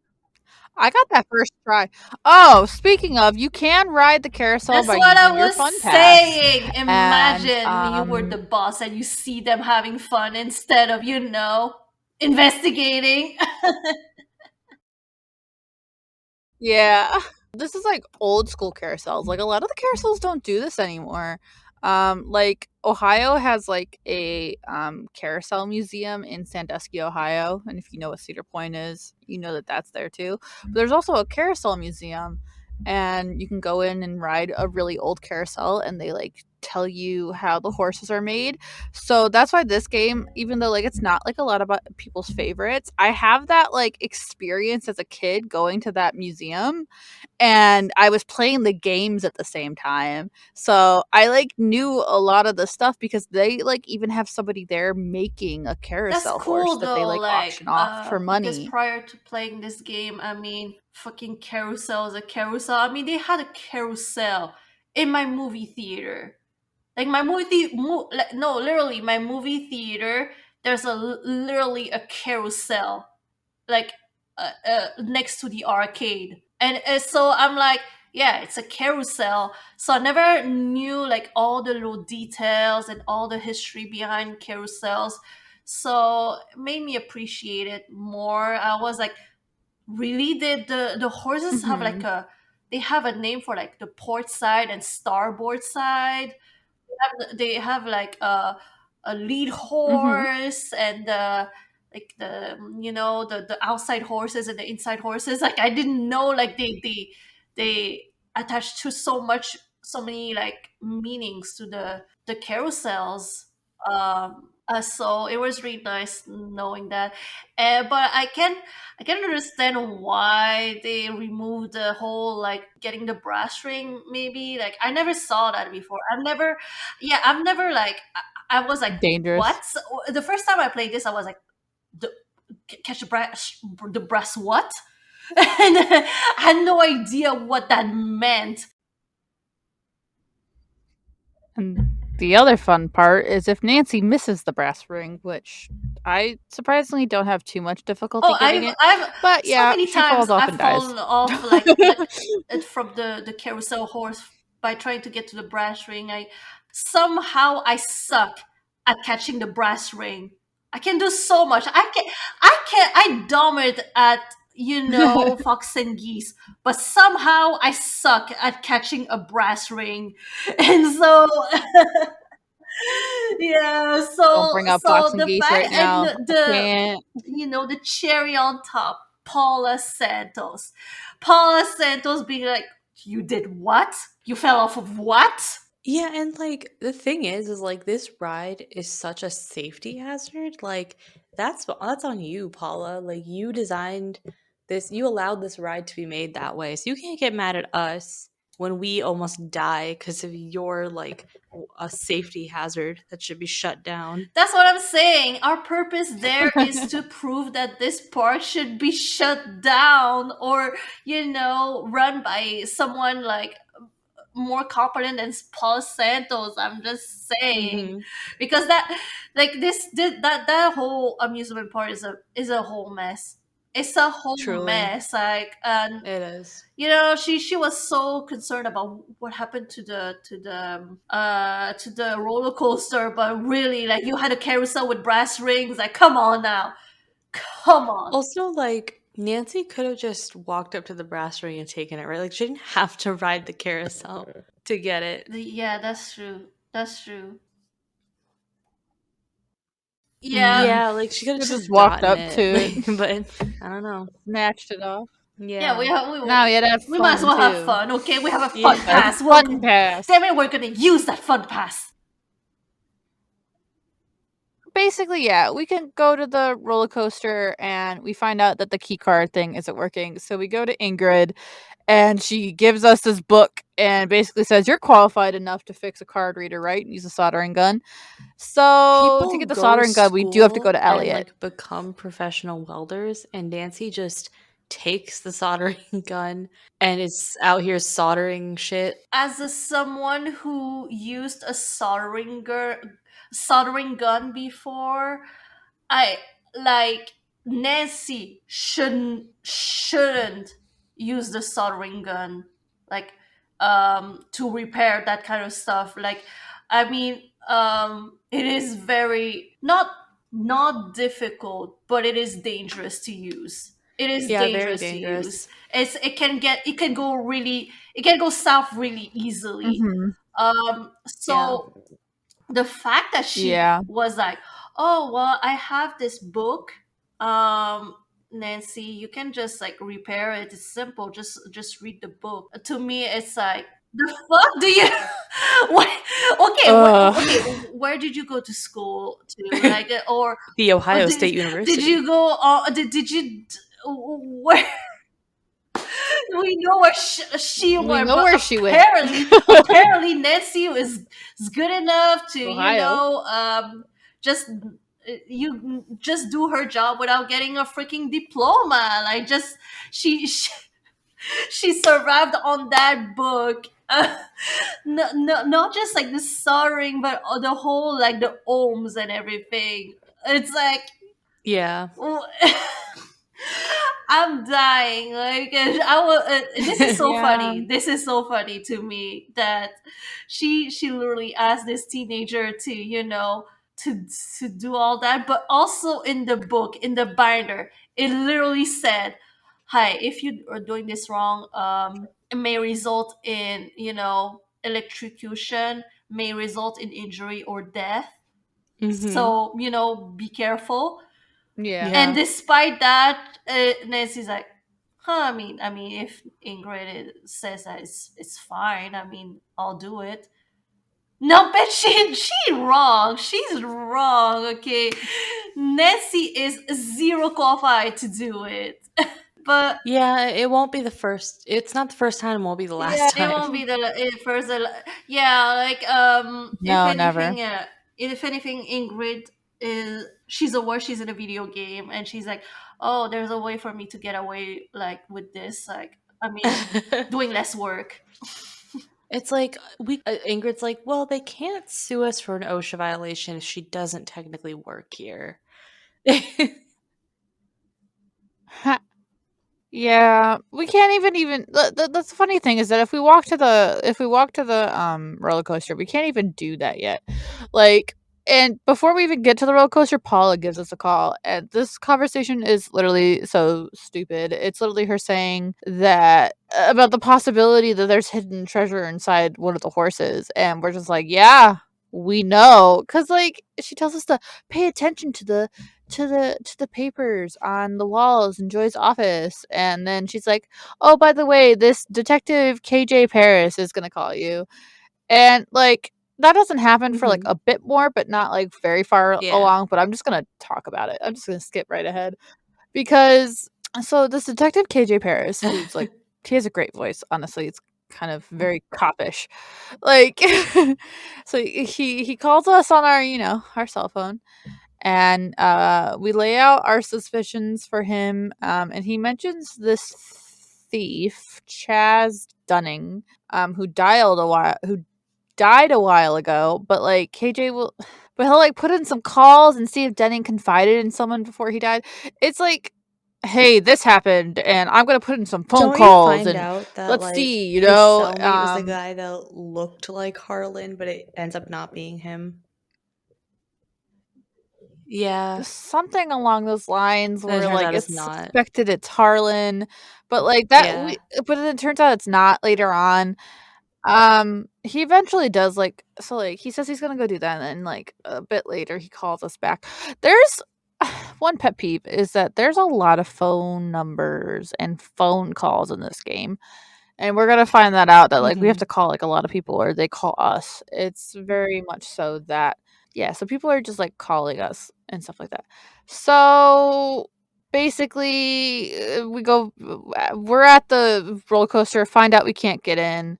I got that first try. Oh, speaking of, you can ride the carousel That's by what I using your was fun pass. saying. And Imagine you were the boss and you see them having fun instead of, investigating. yeah. This is like old school carousels. Like a lot of the carousels don't do this anymore. Like Ohio has like a carousel museum in Sandusky, Ohio, and if you know what Cedar Point is, you know that that's there too. But there's also a carousel museum, and you can go in and ride a really old carousel, and they like tell you how the horses are made. So that's why this game, even though like it's not like a lot of people's favorites, I have that like experience as a kid going to that museum and I was playing the games at the same time. So I like knew a lot of the stuff because they like even have somebody there making a That's carousel horse cool that they though, like auction off for because money. prior to playing this game, I mean, fucking carousel is a carousel. I mean, they had a carousel in my movie theater. Like my like, no, literally my movie theater. There's literally a carousel, like next to the arcade, and so I'm like, yeah, it's a carousel. So I never knew like all the little details and all the history behind carousels. So it made me appreciate it more. I was like, really? Did the horses have like Mhm. they have a name for like the port side and starboard side? They have like a lead Mhm. horse and like the outside horses and the inside horses. Like I didn't know like they attached to so many like meanings to the carousels. So it was really nice knowing that. But I can understand why they removed the whole like getting the brass ring. Maybe like I never saw that before. I've never like I was like, Dangerous. what? So, the first time I played this, I was like, the, catch the brass what? And I had no idea what that meant. And the other fun part is if Nancy misses the brass ring, which I surprisingly don't have too much difficulty Oh, getting I've it. I've But so yeah, many she falls times off I've and dies. fallen off like from the carousel horse by trying to get to the brass ring. I suck at catching the brass ring. I can do so much. I dominate at fox and geese, but somehow I suck at catching a brass ring, and so yeah, Don't so bring up so Fox and the Geese fact right and now. I can't. the cherry on top, Paula Santos being like, you did what? You fell off of what? Yeah, and like the thing is like this ride is such a safety hazard. Like that's on you, Paula. Like you designed this, you allowed this ride to be made that way. So you can't get mad at us. when we almost die because of your like a safety hazard that should be shut down. That's what I'm saying. Our purpose there is to prove that this park should be shut down, or, run by someone like more competent than Paul Santos. I'm just saying, Mm-hmm. because that whole amusement park is a whole mess. It's a whole Truly. mess. Like, and It is. she was so concerned about what happened to the roller coaster, but really, like, you had a carousel with brass rings. Like, come on now, come on. Also, like, Nancy could have just walked up to the brass ring and taken it, right? Like, she didn't have to ride the carousel to get it. Yeah, that's true. That's true. Yeah. Yeah, like she could have Could've just just walked gotten up it, to it. like, but I don't know. Snatched it off. Yeah, Yeah. Now we had to have we might as well fun, have too. fun, okay? We have a fun Yeah. pass. Fun pass. Damn it, we're gonna use that fun pass. Basically, yeah, we can go to the roller coaster and we find out that the key card thing isn't working. So we go to Ingrid and she gives us this book and basically says, you're qualified enough to fix a card reader, right? And use a soldering gun. So People to get the go soldering gun, we do have to go to school and, Elliot. like, become professional welders, and Nancy just takes the soldering gun and is out here soldering shit. As someone who used a soldering gun before, I like Nancy shouldn't use the soldering gun, like, to repair that kind of stuff. Like, I mean, it is very not difficult, but it is dangerous to use. It is Yeah, very dangerous to dangerous. use. It can go south really easily. So the fact that she Yeah. was like, oh well, I have this book, Nancy, you can just like repair it, it's simple, just read the book. To me, it's like, the fuck do you what? Okay, where did you go to school to, like, or The Ohio did, State University. did you go did you where we know where she We went, know but where she went. apparently Nancy is good enough to, Ohio. just you just do her job without getting a freaking diploma. Like, just she survived on that book. No, not just like the soldering, but the whole, like, the ohms and everything. It's like, Yeah. I'm dying. Like, I will. This is so Yeah. funny. This is so funny to me that she literally asked this teenager to, to do all that, but also in the book, in the binder, it literally said, "Hi, if you are doing this wrong, it may result in, electrocution, may result in injury or death. Mhm. So, be careful." Yeah. And despite that, Nancy's like, "Huh? I mean, if Ingrid says that it's fine, I mean, I'll do it." No, but she's wrong. She's wrong. Okay, Nancy is zero qualified to do it. But Yeah, it won't be the first. It's not the first time. It won't be the last it time. won't be the first. Yeah, like, No, never. if anything, Ingrid she's aware she's in a video game, and she's like, "Oh, there's a way for me to get away, like, with this. Like, I mean, doing less work." It's like Ingrid's like, well, they can't sue us for an OSHA violation if she doesn't technically work here. Yeah, we can't even. The funny thing is that if we walk to the roller coaster, we can't even do that yet. Like, and before we even get to the roller coaster, Paula gives us a call, and this conversation is literally so stupid. It's literally her saying that about the possibility that there's hidden treasure inside one of the horses, and we're just like, yeah, we know, because like she tells us to pay attention to the papers on the walls in Joy's office, and then she's like, "Oh, by the way, this detective KJ Paris is gonna call you," and like that doesn't happen for like a bit more, but not like very far Yeah. along. But I'm just gonna talk about it. I'm just gonna skip right ahead because so this detective KJ Paris, who's like he has a great voice. Honestly, it's kind of very coppish. Like so he calls us on our, our cell phone, and we lay out our suspicions for him, and he mentions this thief, Chaz Dunning, who died a while ago, but like KJ will but he'll like put in some calls and see if Dunning confided in someone before he died. It's like, hey, this happened and I'm gonna put in some phone Don't you calls find and out that let's like see, his cellmate was the guy that looked like Harlan, but it ends up not being him? Yeah. something along those lines And it where turns like out it's it's not. suspected it's Harlan, but like Yeah. but then it turns out it's not later on. He eventually does, like, so, like, he says he's gonna go do that, and then, like, a bit later, he calls us back. There's one pet peeve is that there's a lot of phone numbers and phone calls in this game, and we're gonna find that out that, like, we have Mhm. to call, like, a lot of people or they call us. It's very much so that yeah, so people are just, like, calling us and stuff like that. So, basically, we're at the roller coaster, find out we can't get in,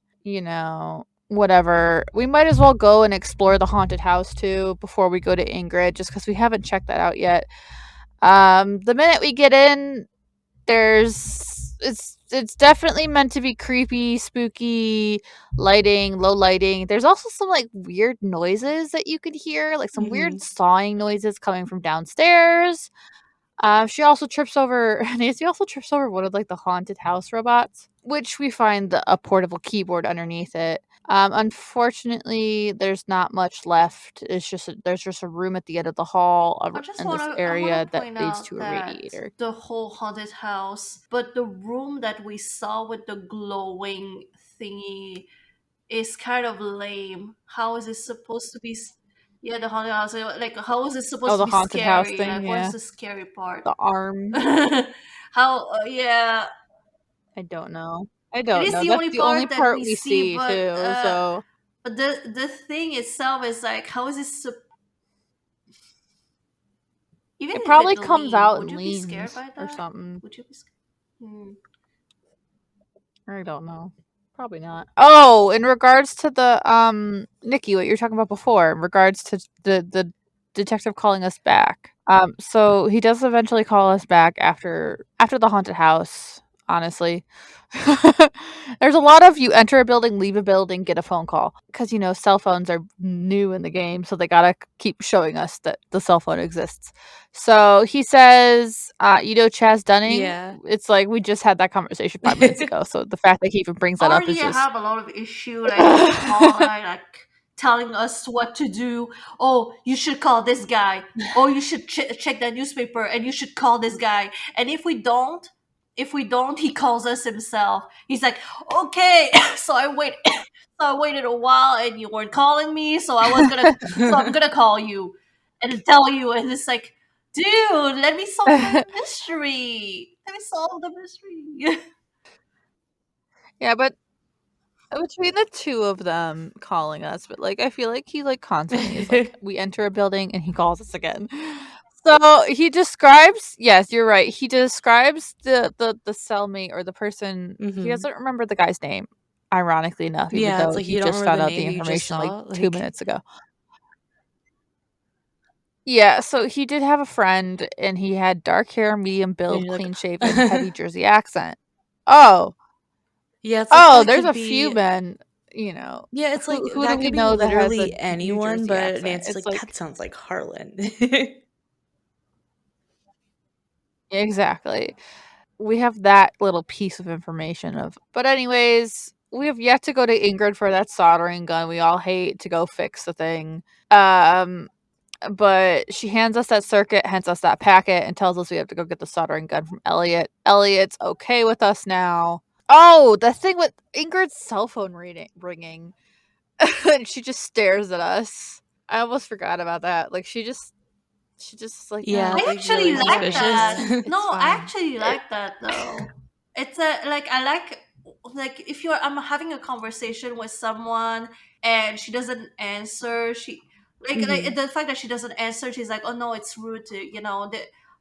whatever. We might as well go and explore the haunted house too before we go to Ingrid, just because we haven't checked that out yet. The minute we get in, it's definitely meant to be creepy, spooky, lighting, low lighting. There's also some like weird noises that you could hear, like some weird Mhm. sawing noises coming from downstairs. She also trips over Nancy also trips over one of like the haunted house robots, which we find a portable keyboard underneath it. Unfortunately, there's not much left. There's just a room at the end of the hall in this I want area to that point leads out to a that radiator. the whole haunted house, but the room that we saw with the glowing thingy is kind of lame. How is it supposed to be? Yeah, the haunted house. Like, how is it Oh, supposed to the be haunted house scary? thing, Like, what is yeah. the scary part? The arm. How? Yeah, I don't know. I it don't is know. the That's only the only part that part we we see, see too, so but the thing itself is like, how is it? Even it if it probably comes leaned, out would and you be scared leans by or that? something. Would you be scared? Hmm. I don't know. Probably not. Oh, in regards to the Nikki, what you were talking about before, in regards to the detective calling us back. So he does eventually call us back after the haunted house, honestly. There's a lot of you enter a building, leave a building, get a phone call. Because, cell phones are new in the game, so they gotta keep showing us that the cell phone exists. So he says, Chaz Dunning? Yeah. It's like we just had that conversation 5 minutes ago. So the fact that he even brings that up Already is just. have a lot of issue like like telling us what to do. Oh, you should call this guy. Oh, you should check the newspaper and you should call this guy. And if we don't, he calls us himself. He's like, okay. So I waited a while and you weren't calling me, so I'm gonna call you and tell you. And it's like, dude, let me solve the mystery. Let me solve the mystery. Yeah, but between the two of them calling us, but like I feel like he like constantly is like we enter a building and he calls us again. So he describes, yes, you're right. He describes the cellmate or the person. He Mhm. doesn't remember the guy's name, ironically enough, even Yeah, it's though like he you don't just remember found the out the name that you just information like saw? 2 minutes ago. Yeah, so he did have a friend and he had dark hair, medium And build, you're like clean shaven, heavy Jersey accent. Oh, Yeah, it's like oh, that there's could a few be men, yeah, it's like who do that we could be know that has a literally New anyone, Jersey but accent? Nancy's It's like, "That like sounds like Harlan." exactly. We have that little piece of information but anyways, we have yet to go to Ingrid for that soldering gun we all hate to go fix the thing. Um, but she hands us that circuit, hands us that packet, and tells us we have to go get the soldering gun from Elliot. Elliot's okay with us now. Oh, the thing with Ingrid's cell phone ringing. And she just stares at us. I almost forgot about that. Like she just is like, Yeah, no, it's I like actually really I'm like good. suspicious. that. It's No, I fine. actually like that though. It's a like I like if I'm having a conversation with someone and she doesn't answer, like Mhm. the fact that she doesn't answer, she's like, oh no, it's rude to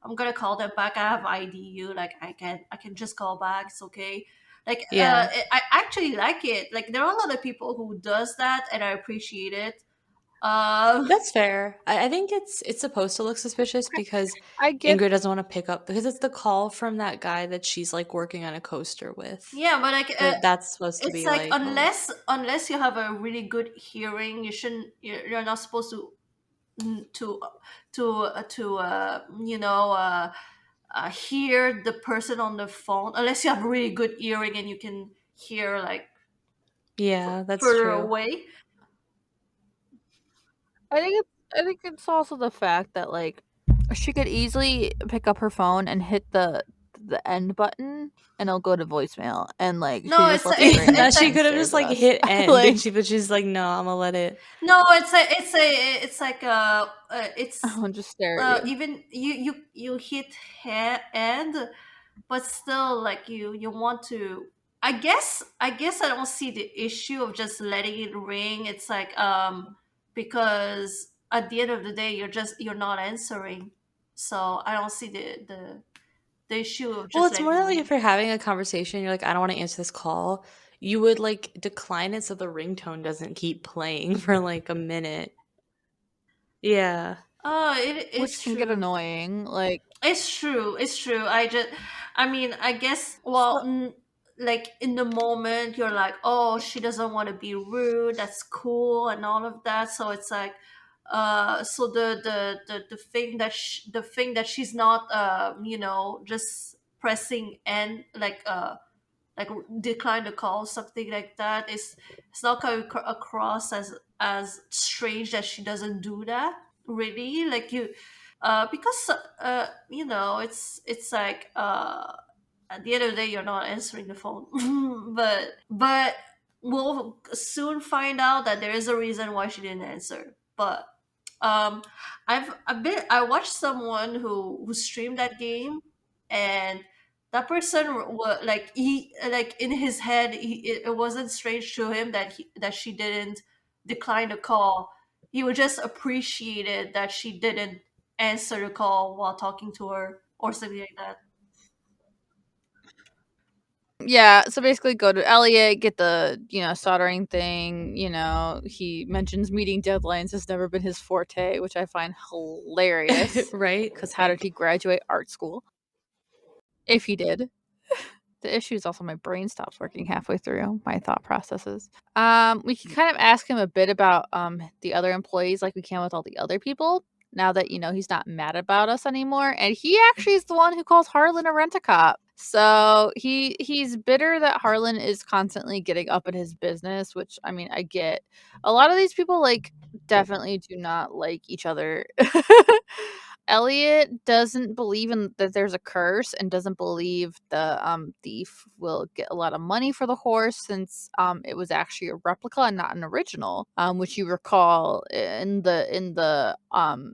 I'm gonna call them back. I have IDU. Like I can just call back. It's okay. Like, Yeah. I actually like it. Like, there are a lot of people who does that, and I appreciate it. That's fair. I think it's supposed to look suspicious because I get Ingrid doesn't want to pick up because it's the call from that guy that she's like working on a coaster with. yeah, but like, That's supposed to it's be like like, oh, unless you have a really good hearing, you shouldn't. You're not supposed to mm, hear the person on the phone unless you have a really good hearing and you can hear like yeah, that's further true. away. I think it's also the fact that like she could easily pick up her phone and hit the end button and it'll go to voicemail and like she No, just it's lets it ring Yeah, it's she like could and have stares just at like us. hit end, and Like but she's like, no, I'm gonna let it. no, it's like it's I'll just stare at you. even you hit end, but still like you want to. I guess I don't see the issue of just letting it ring. It's like because at the end of the day you're not answering, so I don't see the issue of Well, just it's more letting it like ring. if you're having a conversation, you're like, I don't want to answer this call. You would like decline it so the ringtone doesn't keep playing for like a minute. Yeah. Oh, Which it's can get true. annoying. Like It's true. It's true. I mean, I guess, So, like in the moment, you're like, oh, she doesn't want to be rude. That's cool and all of that. So it's like, so the thing that the thing that she's not, just pressing and like decline the call, something like that is it's not coming across as strange that she doesn't do that really like you because it's like at the end of the day you're not answering the phone but we'll soon find out that there is a reason why she didn't answer. But um I watched someone who streamed that game, and that person like he like in his head it wasn't strange to him that she didn't decline the call. He would just appreciated that she didn't answer the call while talking to her or something like that. yeah, so basically go to Elliot, get the, soldering thing, he mentions meeting deadlines has never been his forte, which I find hilarious. right? Because how did he graduate art school? If he did. The issue is also my brain stops working halfway through my thought processes. We can kind of ask him a bit about the other employees like we can with all the other people. Now that he's not mad about us anymore, and he actually is the one who calls Harlan a rent-a-cop. So he's bitter that Harlan is constantly getting up in his business, which I mean I get. A lot of these people like definitely do not like each other. Elliot doesn't believe in that there's a curse and doesn't believe the thief will get a lot of money for the horse since it was actually a replica and not an original. Which you recall in the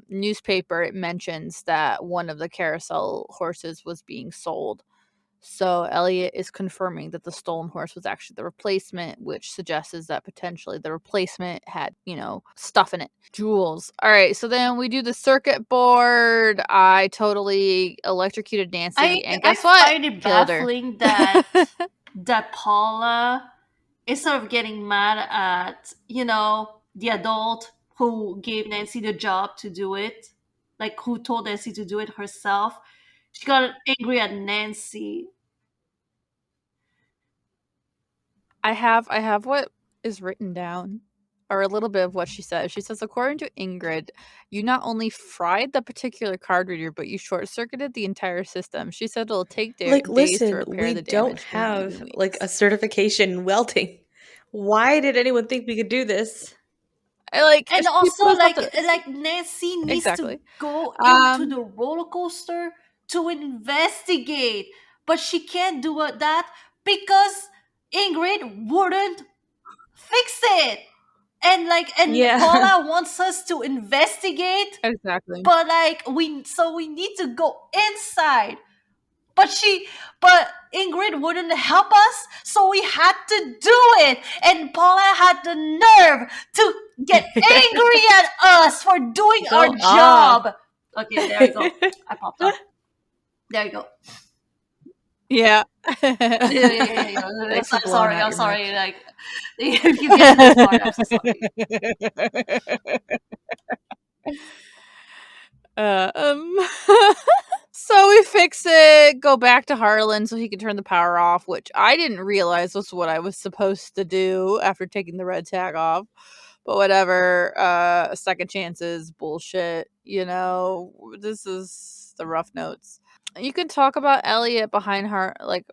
newspaper, it mentions that one of the carousel horses was being sold. So Elliot is confirming that the stolen horse was actually the replacement, which suggests that potentially the replacement had, stuff in it. Jewels. All right, so then we do the circuit board. I totally electrocuted Nancy, and I guess what? find it Killed her. baffling that Paula, instead of getting mad at the adult who gave Nancy the job to do it, like who told Nancy to do it herself, she got angry at Nancy. I have what is written down, or a little bit of what she says. She says, according to Ingrid, you not only fried the particular card reader, but you short circuited the entire system. She said it'll take Like, days to listen, repair we the don't damage, maybe even have like a weeks. certification in welding. Why did anyone think we could do this? And She also put us up to like Nancy needs to exactly. go into Um, the roller coaster to investigate, but she can't do that because Ingrid wouldn't fix it. And Yeah. Paula wants us to investigate, exactly. but we need to go inside. But Ingrid wouldn't help us, so we had to do it. And Paula had the nerve to get angry at us for doing our Go off. job. Okay, there you go. I popped off. There you go. Yeah. Yeah. Thanks for I'm blowing sorry. out I'm your sorry. mic. Like, if you get to this part, I'm so sorry. Um, so we fix it, go back to Harlan so he can turn the power off, which I didn't realize was what I was supposed to do after taking the red tag off. But whatever, second chances, bullshit, this is the rough notes. You can talk about Elliot behind her, like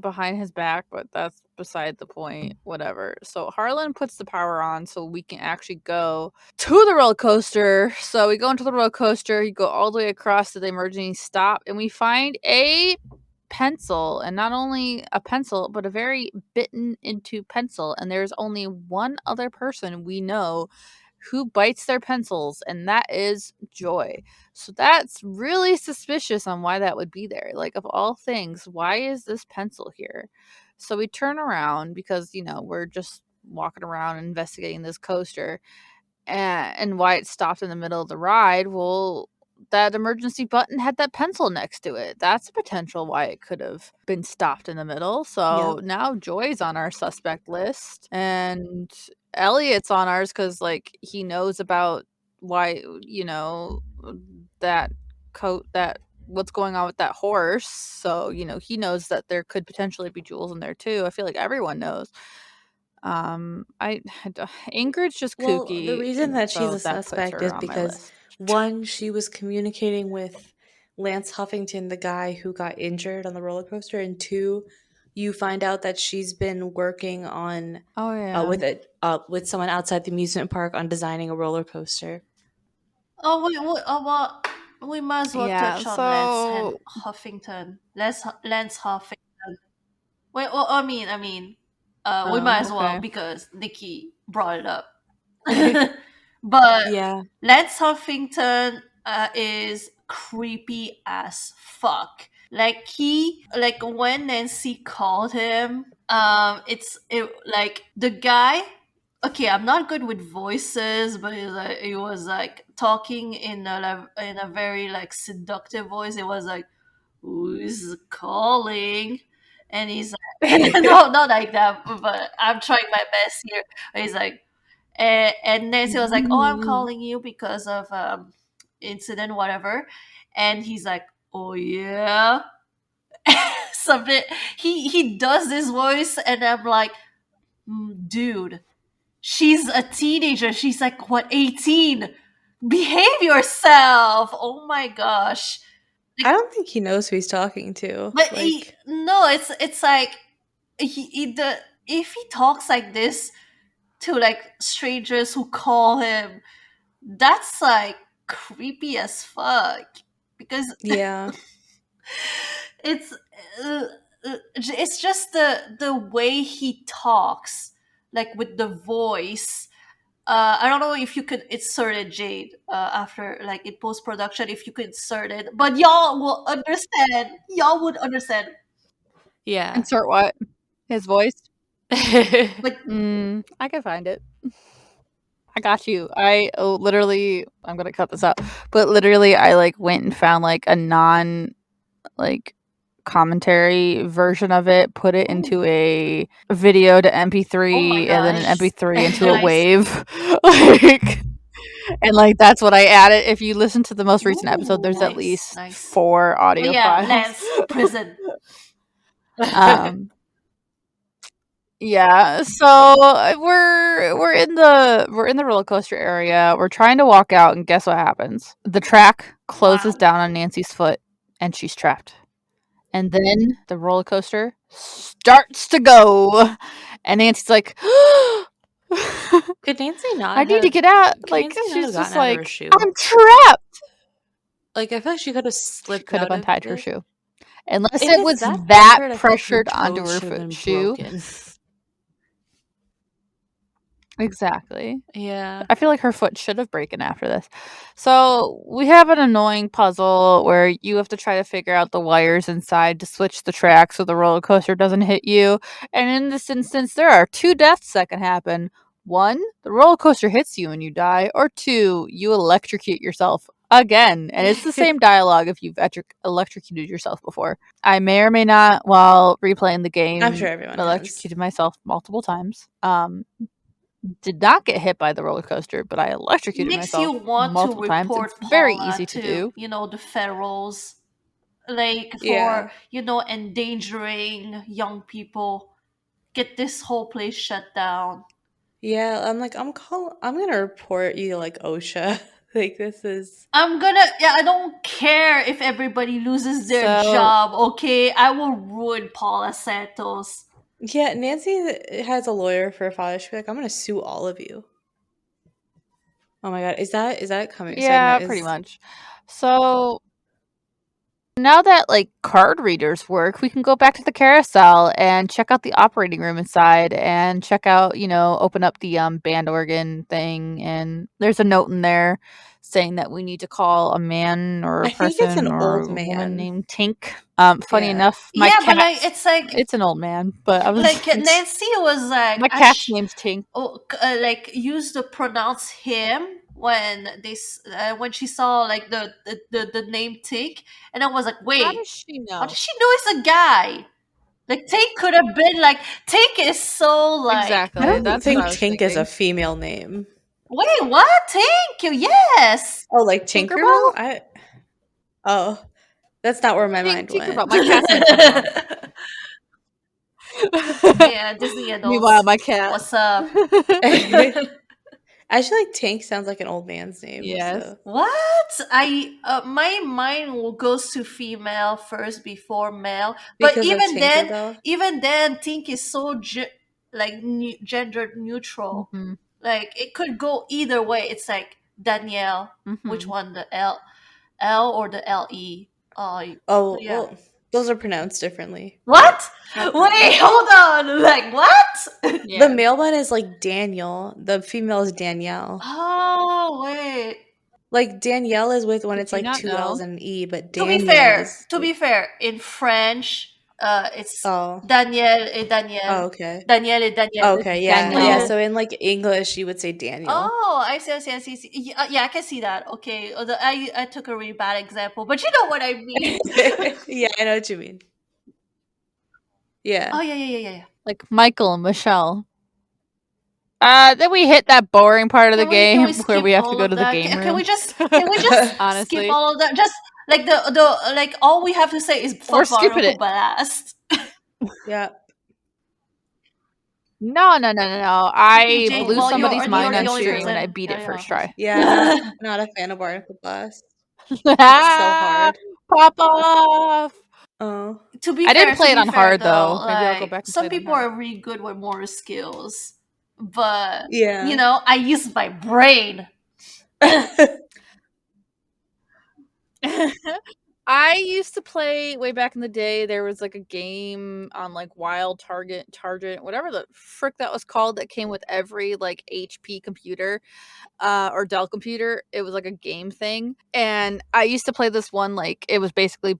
behind his back, but that's beside the point. Whatever. So Harlan puts the power on so we can actually go to the roller coaster. So we go into the roller coaster. You go all the way across to the emergency stop, and we find a pencil, and not only a pencil, but a very bitten into pencil. And there's only one other person we know who bites their pencils, and that is Joy. So that's really suspicious on why that would be there. Like, of all things, why is this pencil here? So we turn around because, we're just walking around investigating this coaster, and why it stopped in the middle of the ride. Well, that emergency button had that pencil next to it. That's a potential why it could have been stopped in the middle. So now Joy's on our suspect list, and Elliot's on ours because, like, he knows about why, that that what's going on with that horse. So, he knows that there could potentially be jewels in there too. I feel like everyone knows. Ingrid's just Well, the kooky, reason that she's so a that puts suspect is her on my because list. one, she was communicating with Lance Huffington, the guy who got injured on the roller coaster, and two, you find out that she's been working on Oh yeah. with someone outside the amusement park on designing a roller coaster. Oh, well, we might as well Yeah, touch on Lance so Huffington. Lance Huffington. Wait, well, we might as well okay. because Nikki brought it up. But Yeah. Lance Huffington is creepy as fuck. Like when Nancy called him, like the guy. Okay, I'm not good with voices, but he was like talking in a very like seductive voice. It was like, "Who's calling?" And he's like, no, not like that, but I'm trying my best here. He's like, and Nancy was like, "Oh, I'm calling you because of incident, whatever," and he's like, "Oh yeah." Something he does this voice, and I'm like, dude, she's a teenager. She's like, what, 18? Behave yourself. Oh my gosh. I don't think he knows who he's talking to. But Like, no, it's like if he talks like this to like strangers who call him, that's like creepy as fuck because yeah. it's it's just the way he talks, like with the voice. I don't know if you could insert it, Jade, after like in post production, if you could insert it, but y'all will understand. Y'all would understand. Yeah. Insert what? His voice? But I can find it. I got you. Literally, I'm gonna cut this out. But literally, I like went and found like a non like commentary version of it, put it into a video to oh my MP3, and then an gosh, MP3 into a nice. wave. Like, and like that's what I added. If you listen to the most recent episode, there's at Nice, least nice. 4 audio Oh yeah, files. Lance prison. Yeah, so we're in the roller coaster area. We're trying to walk out, and guess what happens? The track closes Wow. down on Nancy's foot, and she's trapped. And then the roller coaster starts to go, and Nancy's like, Could Nancy not "I need to have get out!" could Like Nancy not she's have just gotten out of her like, shoe? "I'm trapped." Like, I feel like she could have She slipped could have out of untied her it. shoe, unless If it it's was that that pressured, I feel like her pressured onto toes her should have been shoe. broken. Exactly. Yeah. I feel like her foot should have broken after this. So we have an annoying puzzle where you have to try to figure out the wires inside to switch the track so the roller coaster doesn't hit you. And in this instance, there are 2 deaths that can happen. 1, the roller coaster hits you and you die, or 2, you electrocute yourself again, and it's the same dialogue if you've electrocuted yourself before. I may or may not, while replaying the game, I'm sure everyone has. electrocuted myself multiple times. Did not get hit by the roller coaster, but I electrocuted Makes you myself want to multiple times. report It's very Paula easy to do. the ferals, like Yeah. for endangering young people. Get this whole place shut down. Yeah, I'm like, I'm gonna report you to like OSHA. Like this is I don't care if everybody loses their So- job, okay? I will ruin Paula Santos. Yeah, Nancy has a lawyer for a father. She'll be like, I'm gonna sue all of you. Oh my god, is that coming? Yeah, pretty much. So now that like card readers work, we can go back to the carousel and check out the operating room inside and check out, open up the band organ thing, and there's a note in there saying that we need to call a man or a I think it's an person or old a woman man. named Tink. Funny Yeah. enough, my Yeah, cat, but it's like it's an old man, but I was Nancy was like my cat's name's Tink. used to pronounce him when when she saw like the name Tink, and I was like, wait, How does she know? how does she know it's a guy? Like Tink could have been like Tink is so like Exactly. I don't That's think what I was Tink is a thinking. female name. Wait, what? Tink? Yes. Oh, like Tinkerbell? Tinkerbell? Oh, that's not where my mind Tinkerbell. went. My cat's name's Tinkerbell. Yeah, Disney adults. Meanwhile, my cat. What's up? I feel like Tink sounds like an old man's name. Yes. So. What? My mind goes to female first before male, but Because of Tinkerbell? even then, Tink is so gender neutral. Mm-hmm. Like it could go either way. It's like Danielle. Mm-hmm. Which one, the L or the LE? Oh, yeah. well, those are pronounced differently. What? Wait, hold on. Like what? The male one is like Daniel. The female is Danielle. Oh wait. Like Danielle is with when Did it's you like not 2 know? L's and an E, but To Danielle be fair, is to be fair, in French, it's Oh. Danielle et Danielle. Oh, okay. Danielle et Danielle. Okay, yeah. Danielle. Yeah, so in like English you would say Daniel. Oh, I see. Yeah, I can see that. Okay, I took a really bad example, but you know what I mean. Yeah, I know what you mean. Yeah. Oh yeah. Like Michael and Michelle. Then we hit that boring part of the game where we have to go to the game room. Can we just Honestly, skip all of that? Just like the like all we have to say is We're skipping it. Blast. Yeah. No. I Jane, blew well, somebody's you're mind the on only stream and person. I beat it Yeah. first try. Yeah, not a fan of Barnacle Blast. It's so hard. Pop off. Oh. To be I fair, didn't play to it be on fair, hard, though. Maybe I'll go like, back and some play it on people hard. are really good with motor skills, but Yeah. I use my brain. I used to play way back in the day. There was like a game on like Wild Target, whatever the frick that was called, that came with every like HP computer or Dell computer. It was like a game thing, and I used to play this one. Like it was basically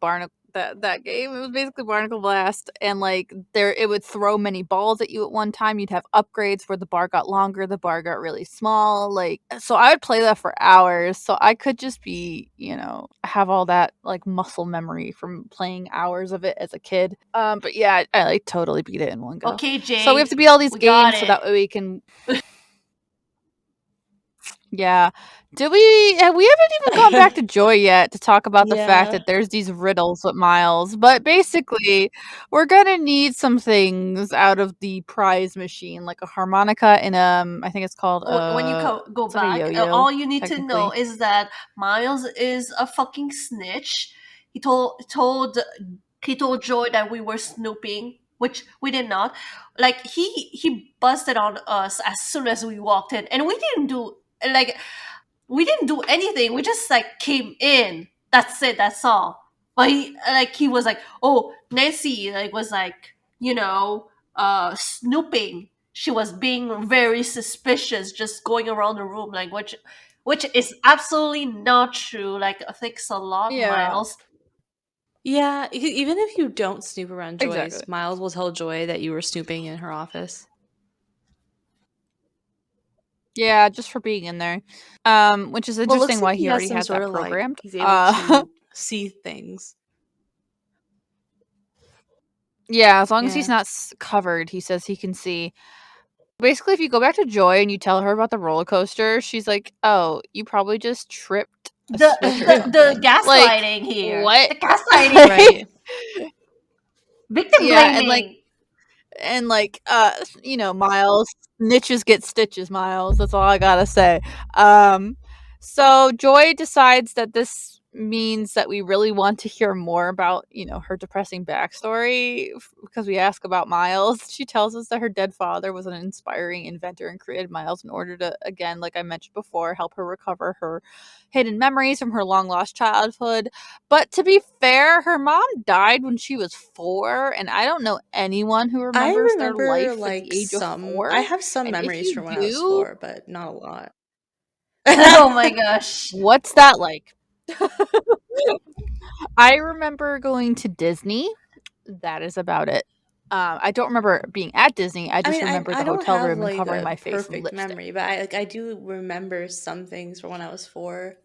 that game. It was basically Barnacle Blast, and like it would throw many balls at you at one time. You'd have upgrades where the bar got longer, the bar got really small. Like, so I would play that for hours. So I could just be, have all that like muscle memory from playing hours of it as a kid. But yeah, I like totally beat it in one go. Okay, Jane. So we have to beat all these we got games so it. that way we can. Yeah. We haven't even gone back to Joy yet to talk about the fact Yeah. that there's these riddles with Miles. But basically, we're gonna need some things out of the prize machine, like a harmonica and I think it's called When you go it's like a back, yo-yo, all you need to know technically. is that Miles is a fucking snitch. He told Joy that we were snooping, which we did not. Like he busted on us as soon as we walked in, and we didn't do anything. We just like came in. That's it. That's all. But he was like, oh, Nancy was like, snooping. She was being very suspicious, just going around the room, like which is absolutely not true. Like, thanks a lot, Yeah. Miles. Yeah, even if you don't snoop around Joy's, Exactly. Miles will tell Joy that you were snooping in her office. Yeah, just for being in there. Which is Well, it looks interesting like why he he has already some had sort that of like programmed. he's able to see things. Yeah, as long as he's Yeah. not covered, he says he can see. Basically, if you go back to Joy and you tell her about the roller coaster, she's like, "Oh, you probably just tripped a The switch or the something." Like, gaslighting here. what? The gaslighting. Right. Victim Yeah, blaming. and Miles, niches get stitches, Miles. That's all I gotta say. So Joy decides that this means that we really want to hear more about, her depressing backstory because we ask about Miles. She tells us that her dead father was an inspiring inventor and created Miles in order to, again, like I mentioned before, help her recover her hidden memories from her long lost childhood. But to be fair, her mom died when she was 4, and I don't know anyone who I remembers their remember life at the like age of some. 4. I have some And if memories you from when I was do, 4, but not a lot. Oh my gosh. what's that like? I remember going to Disney. That is about it. I don't remember being at Disney. I I just mean, remember I the don't hotel have room and like covering a my face in perfect lipstick. memory, but I do remember some things from when I was 4.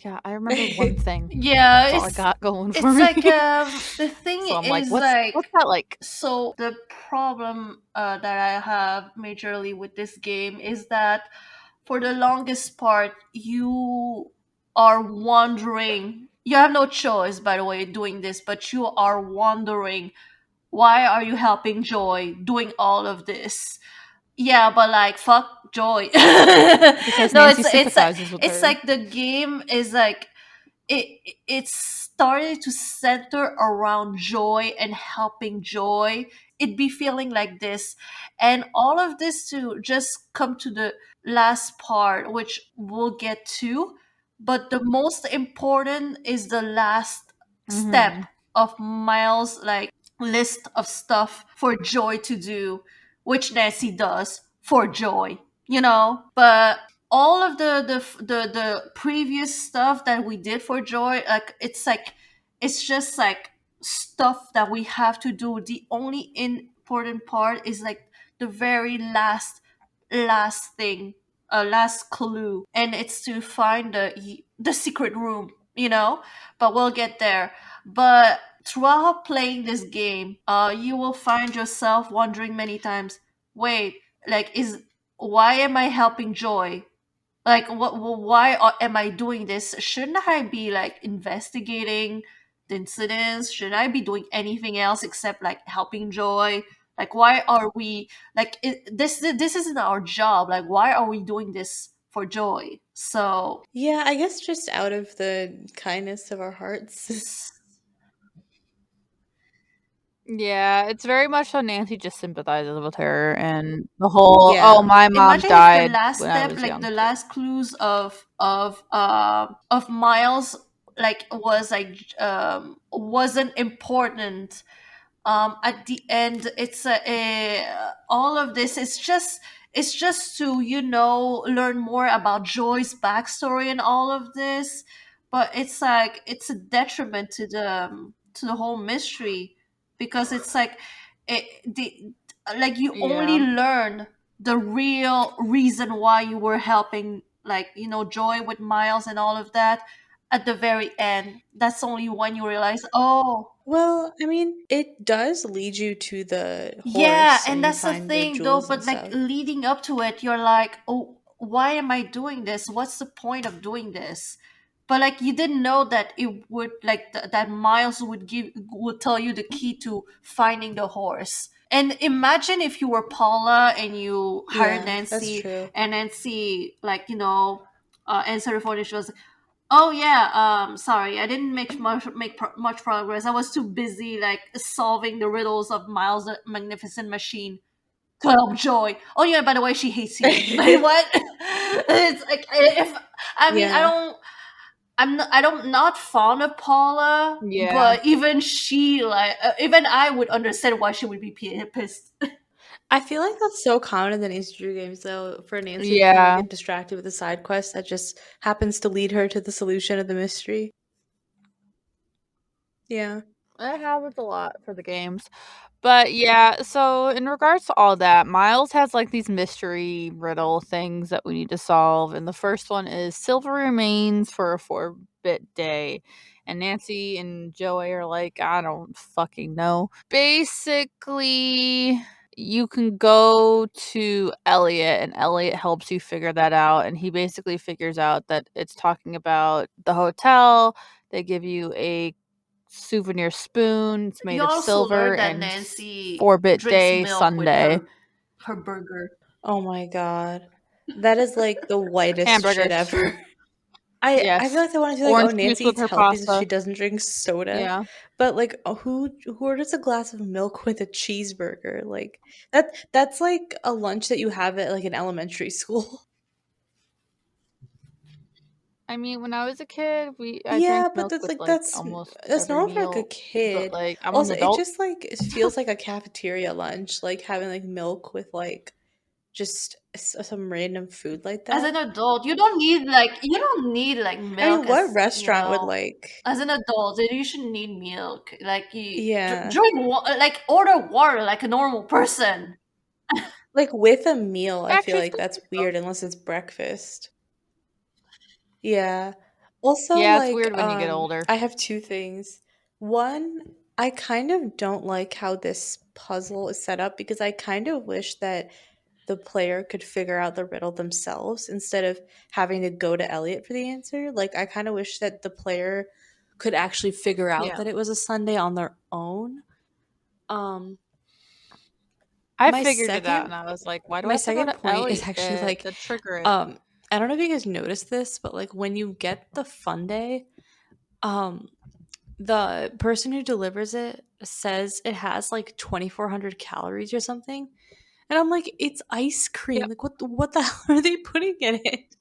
Yeah, I remember one thing. Yeah, That's all I got going for it's me. like the thing So I'm like, is what's like, that like? so the problem that I have majorly with this game is that for the longest part you are wondering, you have no choice by the way doing this, but you are wondering, why are you helping Joy doing all of this? Yeah, but like fuck Joy. Because No, Nancy it's like, sympathizes with it's her. like the game is like, it started to center around Joy and helping Joy. It be feeling like this, and all of this to just come to the last part, which we'll get to. But the most important is the last step Mm-hmm. of Miles' like list of stuff for Joy to do, which Nancy does for Joy, But all of the previous stuff that we did for Joy, like it's just like stuff that we have to do. The only important part is like the very last thing, last clue, and it's to find the secret room, But we'll get there. But throughout playing this game, you will find yourself wondering many times, wait, like, is why am I helping Joy? Like, why am I doing this? Shouldn't I be like investigating the incidents? Should I be doing anything else except like helping Joy? Like, why are we like this isn't our job? Like, why are we doing this for Joy? So Yeah, I guess just out of the kindness of our hearts. Yeah, it's very much so Nancy just sympathizes with her and the whole, "Oh, Yeah. my mom imagine if the died last when I step, was like young the too." last clues of Miles, like was like wasn't important. At the end, it's all of this is just, it's just to learn more about Joy's backstory and all of this. But it's like it's a detriment to the whole mystery, because it's like the like you only Yeah. learn the real reason why you were helping, like, Joy with Miles and all of that at the very end. That's only when you realize, oh. Well, I mean, it does lead you to the Yeah, horse and and you that's the find the thing though, jewels and but like stuff. leading up to it, you're like, oh, why am I doing this? What's the point of doing this? But like you didn't know that it would like that Miles would tell you the key to finding the horse. And imagine if you were Paula and you hired Yeah, that's Nancy, true. and Nancy, like, answered the phone, and she was, oh yeah, sorry, I didn't much progress. I was too busy like solving the riddles of Miles' magnificent machine to help Joy. Oh yeah, by the way, she hates you. Like what? It's like, if I mean, Yeah. I don't not fond of Paula, Yeah. but even she, like, even I would understand why she would be pissed. I feel like that's so common in the Nancy Drew games, though, for Nancy to kind of Yeah. get distracted with a side quest that just happens to lead her to the solution of the mystery. Yeah. It happens a lot for the games. But yeah, so in regards to all that, Miles has like these mystery riddle things that we need to solve. And the first one is silver remains for a 4-bit day. And Nancy and Joey are like, I don't fucking know. Basically, you can go to Elliot and Elliot helps you figure that out. And he basically figures out that it's talking about the hotel. They give you a souvenir spoon. It's made You of also silver learned that and Nancy 4-bit drinks day milk with Sunday. her burger. Oh my god. That is like the whitest shit Hamburgers. ever. I feel Yes. like I want to say like, oh, Orange juice Nancy with eats her healthy, so she pasta. doesn't drink soda. Yeah. But like, who orders a glass of milk with a cheeseburger? Like that's like a lunch that you have at like an elementary school. I mean, when I was a kid, I Yeah, drank but milk that's with like like almost that's every normal for like a meal. But kid. like, I'm an Also, it adult. just like it feels like a cafeteria lunch, like having like milk with like just some random food like As that. an adult, you don't need like I mean, milk what as restaurant would like as an adult, you should need milk. Like you yeah. drink like order water like a normal person. Like with a meal, I feel Actually, like some that's people. weird unless it's breakfast. Yeah. Also, Yeah, it's like, weird when you get older. I have two things. One, I kind of don't like how this puzzle is set up because I kind of wish that the player could figure out the riddle themselves instead of having to go to Elliot for the answer. Like, I kind of wish that the player could actually figure out Yeah. that it was a Sunday on their own. Um, I my figured it out second and I was like, why do I my have to go second to point is Elliot actually like to trigger it? I don't know if you guys noticed this, but like when you get the fun day, um, the person who delivers it says it has like 2,400 calories or something, and I'm like, it's ice cream. Yep. Like what the hell are they putting in it?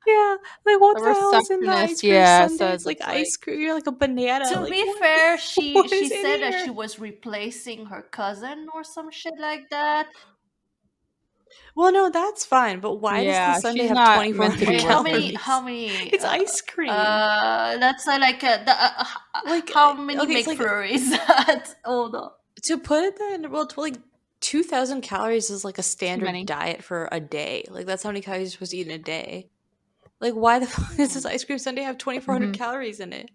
Yeah, like what The the hell is in the ice receptionist, cream yeah, sundae? says It's like it's like, ice cream. You're like a banana. To Like be what? fair, What she is in said that she here? was replacing her cousin or some shit like that. Well, no, that's fine. But why does the yeah, sundae she's have not meant to 2,400 be Wait, working. how calories? many It's ice cream. that's like Like how many okay, it's like McFlurry is that? Hold on. to put it then, well, to like 2,000 calories is like a Too standard many. diet for a day. Like that's how many calories you're supposed to eat in a day. Like why the fuck does this Hmm. ice cream sundae have 2,400 Hmm. calories in it?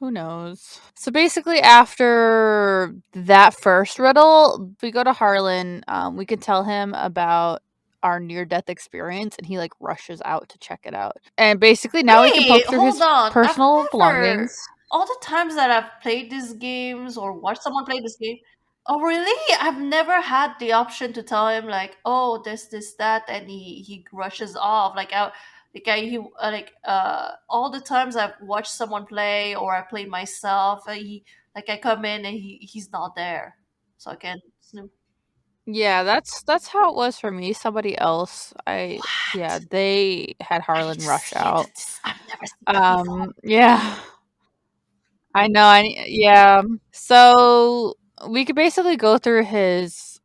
Who knows? So basically, after that first riddle, we go to Harlan. We can tell him about our near-death experience, and he like rushes out to check it out. And basically, now we can Wait, poke through hold his on. I've personal never belongings. all the times that I've played these games or watched someone play this game. Oh, really? I've never had the option to tell him like, "Oh, this that," and he rushes off. All the times I've watched someone play or I played myself, he like I come in and he's not there, so I can snoop. Yeah, that's how it was for me. Somebody else, yeah, What? they had I need Harlan to rush see it. out. I've never seen that before. Yeah. I know, yeah. So, we could basically go through his,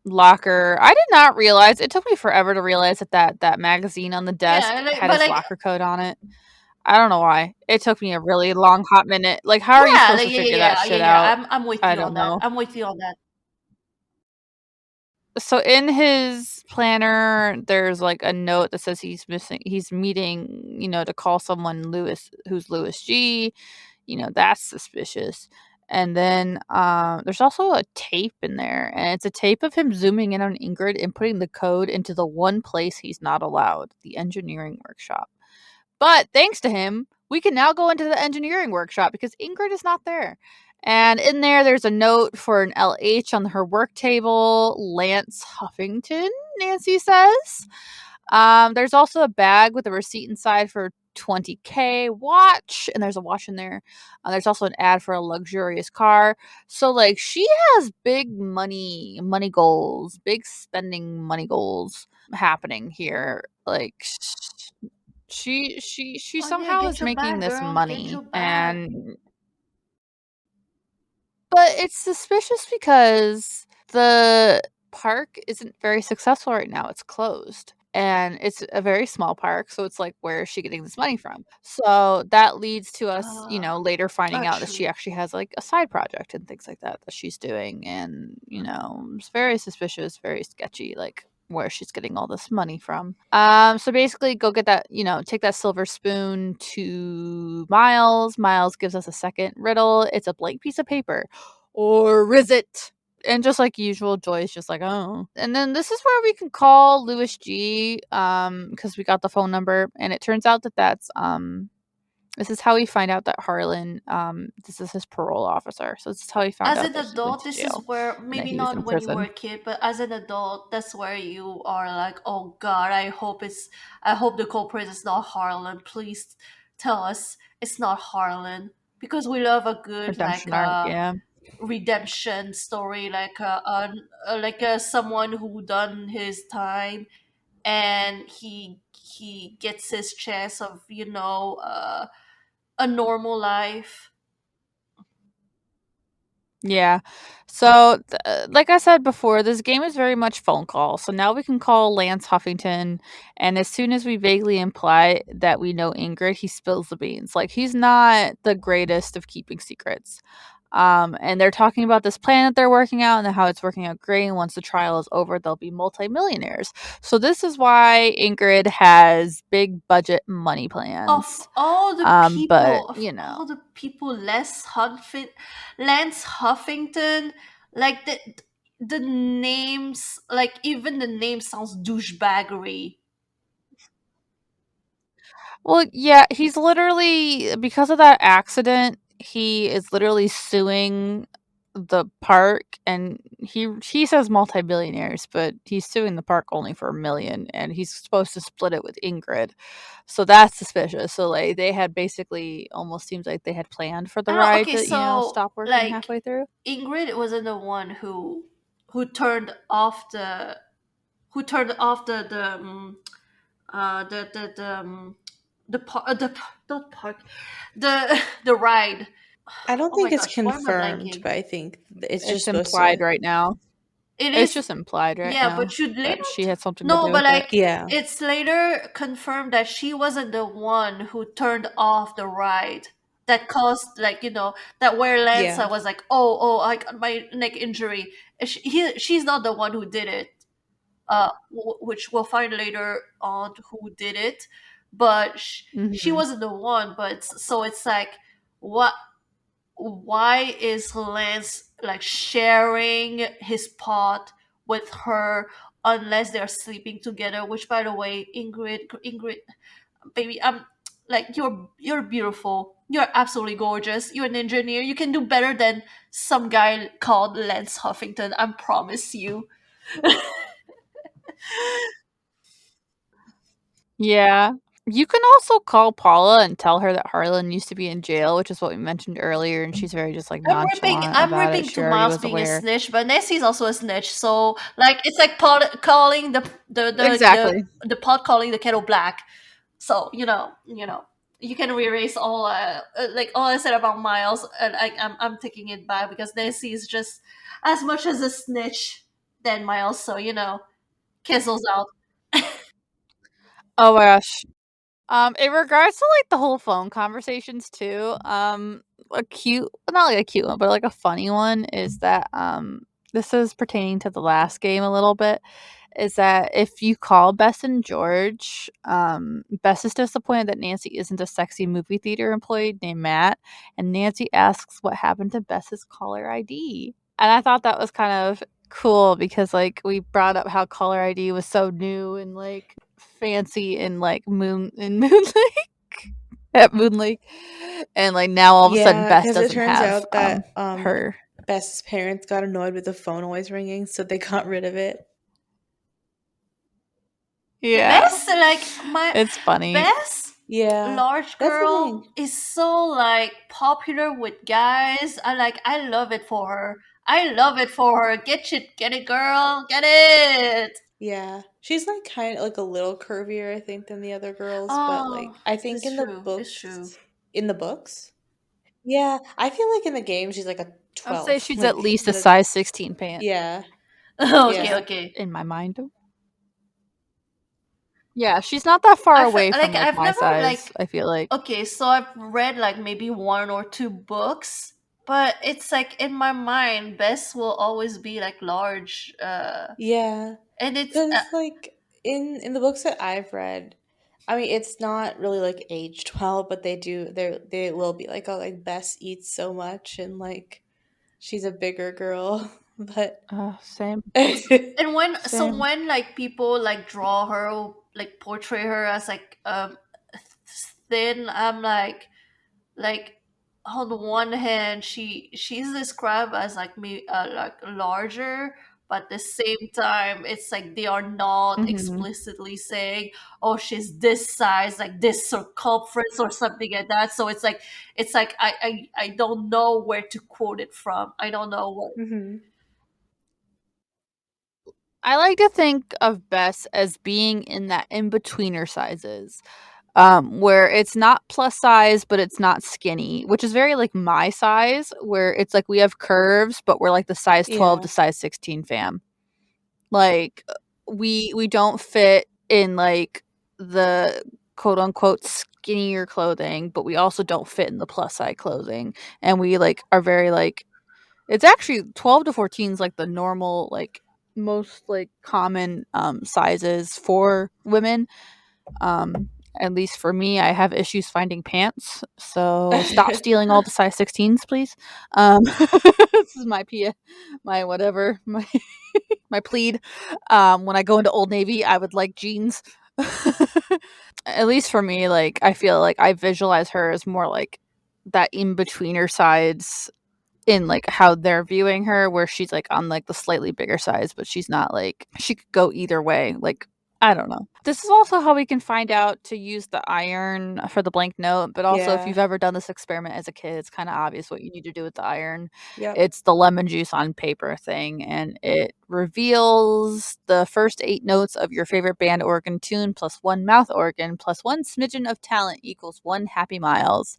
locker. I did not realize it took me forever to realize that magazine on the desk Yeah, like, had but his like, locker code on it. I don't know why. It took me a really long hot minute. Like, how are you yeah, supposed like, to figure that shit out? I'm with I you on don't that. know. I'm with you on that. So in his planner, there's like a note that says he's meeting, to call someone Lewis, who's Lewis G. That's suspicious. And then there's also a tape in there, and it's a tape of him zooming in on Ingrid and putting the code into the one place he's not allowed, the engineering workshop. But thanks to him, we can now go into the engineering workshop because Ingrid is not there. And in there's a note for an LH on her work table. Lance Huffington, Nancy says. There's also a bag with a receipt inside for 20K watch, and there's a watch in there. There's also an ad for a luxurious car. So like she has big money goals, big spending money goals happening here. Like she Oh yeah, somehow get is your making bag, this girl. Get money, your bag. and but it's suspicious because the park isn't very successful right now. It's closed. and it's a very small park, so it's like, where is she getting this money from? So that leads to us, later finding out that she True. actually has like a side project and things like that that she's doing, and it's very suspicious, very sketchy, like where she's getting all this money from. So basically, go get that, take that silver spoon to Miles. Miles gives us a second riddle. It's a blank piece of paper, or is it? And just like usual, Joy's just like, oh. And then this is where we can call Louis G, because we got the phone number, and it turns out that this is how we find out that Harlan, this is his parole officer. So this is how he found As out an that he went adult, to this is jail where, and that maybe he was in not when you were prison. a kid, but as an adult, that's where you are like, oh God, I hope the culprit is not Harlan. Please tell us it's not Harlan, because we love a good Redemption arc, yeah. redemption story, like someone who done his time, and he gets his chance of a normal life. Yeah. So, like I said before, this game is very much phone call. So now we can call Lance Huffington, and as soon as we vaguely imply that we know Ingrid, he spills the beans. Like, he's not the greatest of keeping secrets. And they're talking about this plan that they're working out and how it's working out great. And once the trial is over, they'll be multimillionaires. So this is why Ingrid has big budget money Of plans. all the But people, Lance Huffington, like the names, like even the name sounds douchebaggery. Well, yeah, he's literally, because of that accident, he is literally suing the park, and he says multi-billionaires, but he's suing the park only for 1 million, and he's supposed to split it with Ingrid. So that's suspicious. So like, they had basically, almost seems like they had planned for I the don't know. ride Okay, to, so stop working like halfway through. Ingrid wasn't the one who turned off the not park, the ride. I don't Oh my think it's gosh, why am I confirmed, blanking? but I think it's just It's supposed implied to. right now. It It's is, just implied right yeah, now but should later that she had something to no, do but with it. like Yeah. it's later confirmed that she wasn't the one who turned off the ride that caused, that where Yeah. Lanza was like, oh, I got my neck injury. She's not the one who did it. Which we'll find later on who did it, but she Hmm. wasn't the one. But so it's like, what? Why is Lance like sharing his pot with her unless they're sleeping together? Which, by the way, Ingrid, baby, like you're beautiful. You're absolutely gorgeous. You're an engineer. You can do better than some guy called Lance Huffington. I promise you. Yeah. You can also call Paula and tell her that Harlan used to be in jail, which is what we mentioned earlier, and she's very just like nonchalant I'm about it. ripping She to already Miles was being a aware. snitch, but Nancy's also a snitch. So like it's like calling Exactly. the pot calling the kettle black. So you can erase all like all I said about Miles, and I'm taking it back because Nancy is just as much as a snitch than Miles. So cancels out. Oh my gosh. In regards to like the whole phone conversations too, a cute, not like a cute one, but like a funny one is that this is pertaining to the last game a little bit. Is that if you call Bess and George, Bess is disappointed that Nancy isn't a sexy movie theater employee named Matt, and Nancy asks what happened to Bess's caller ID. And I thought that was kind of cool because like we brought up how caller ID was so new and like fancy in like Moon Lake at Moon Lake, and like now all of a sudden Yeah, Bess because it doesn't turns have out that her. Bess's parents got annoyed with the phone always ringing, so they got rid of it. Yeah, Bess, like my it's funny. Bess, Yeah, large that's the girl thing. is so like popular with guys. I love it for her. I love it for her. Get it, girl, get it. Yeah, she's like kind of like a little curvier, I think, than the other girls, but Oh, like I think it's true. It's true. in the books, yeah, I feel like in the game she's like a I would say 12. she's at Like least a the size 16 pant yeah, Okay, yeah, okay. in my mind. Yeah, she's not that far I've away from like like I've my never size, like I feel like. okay, so I've read like maybe one or two books, but it's like in my mind, Bess will always be like large, Yeah, and it's because like in the books that I've read, I mean, it's not really like aged well, but they will be like, oh, like Bess eats so much and like she's a bigger girl, but Same. and Same. when like people like draw her, like portray her as like thin, I'm like on the one hand she's described as like me like larger, but at the same time it's like they are not Mhm. explicitly saying, oh, she's this size, like this circumference or something like that. So it's like I don't know where to quote it from. I don't know what. Mhm. I like to think of Bess as being in that in-betweener sizes, where it's not plus size, but it's not skinny, which is very like my size, where it's like we have curves, but we're like the size 12 Yeah. to size 16 fam. Like we don't fit in like the quote unquote skinnier clothing, but we also don't fit in the plus size clothing. And we like are very like it's actually 12 to 14 is like the normal like most like common sizes for women. At least for me, I have issues finding pants. So stop stealing all the size 16s, please. This is my whatever, my plead. When I go into Old Navy, I would like jeans. At least for me, like I feel like I visualize her as more like that in betweener sides in like how they're viewing her, where she's like on like the slightly bigger size, but she's not like she could go either way. Like I don't know. This is also how we can find out to use the iron for the blank note, but also if Yeah. you've ever done this experiment as a kid, it's kind of obvious what you need to do with the iron. Yep. It's the lemon juice on paper thing, and it reveals the first 8 notes of your favorite band organ tune plus 1 mouth organ plus 1 smidgen of talent equals 1 happy miles.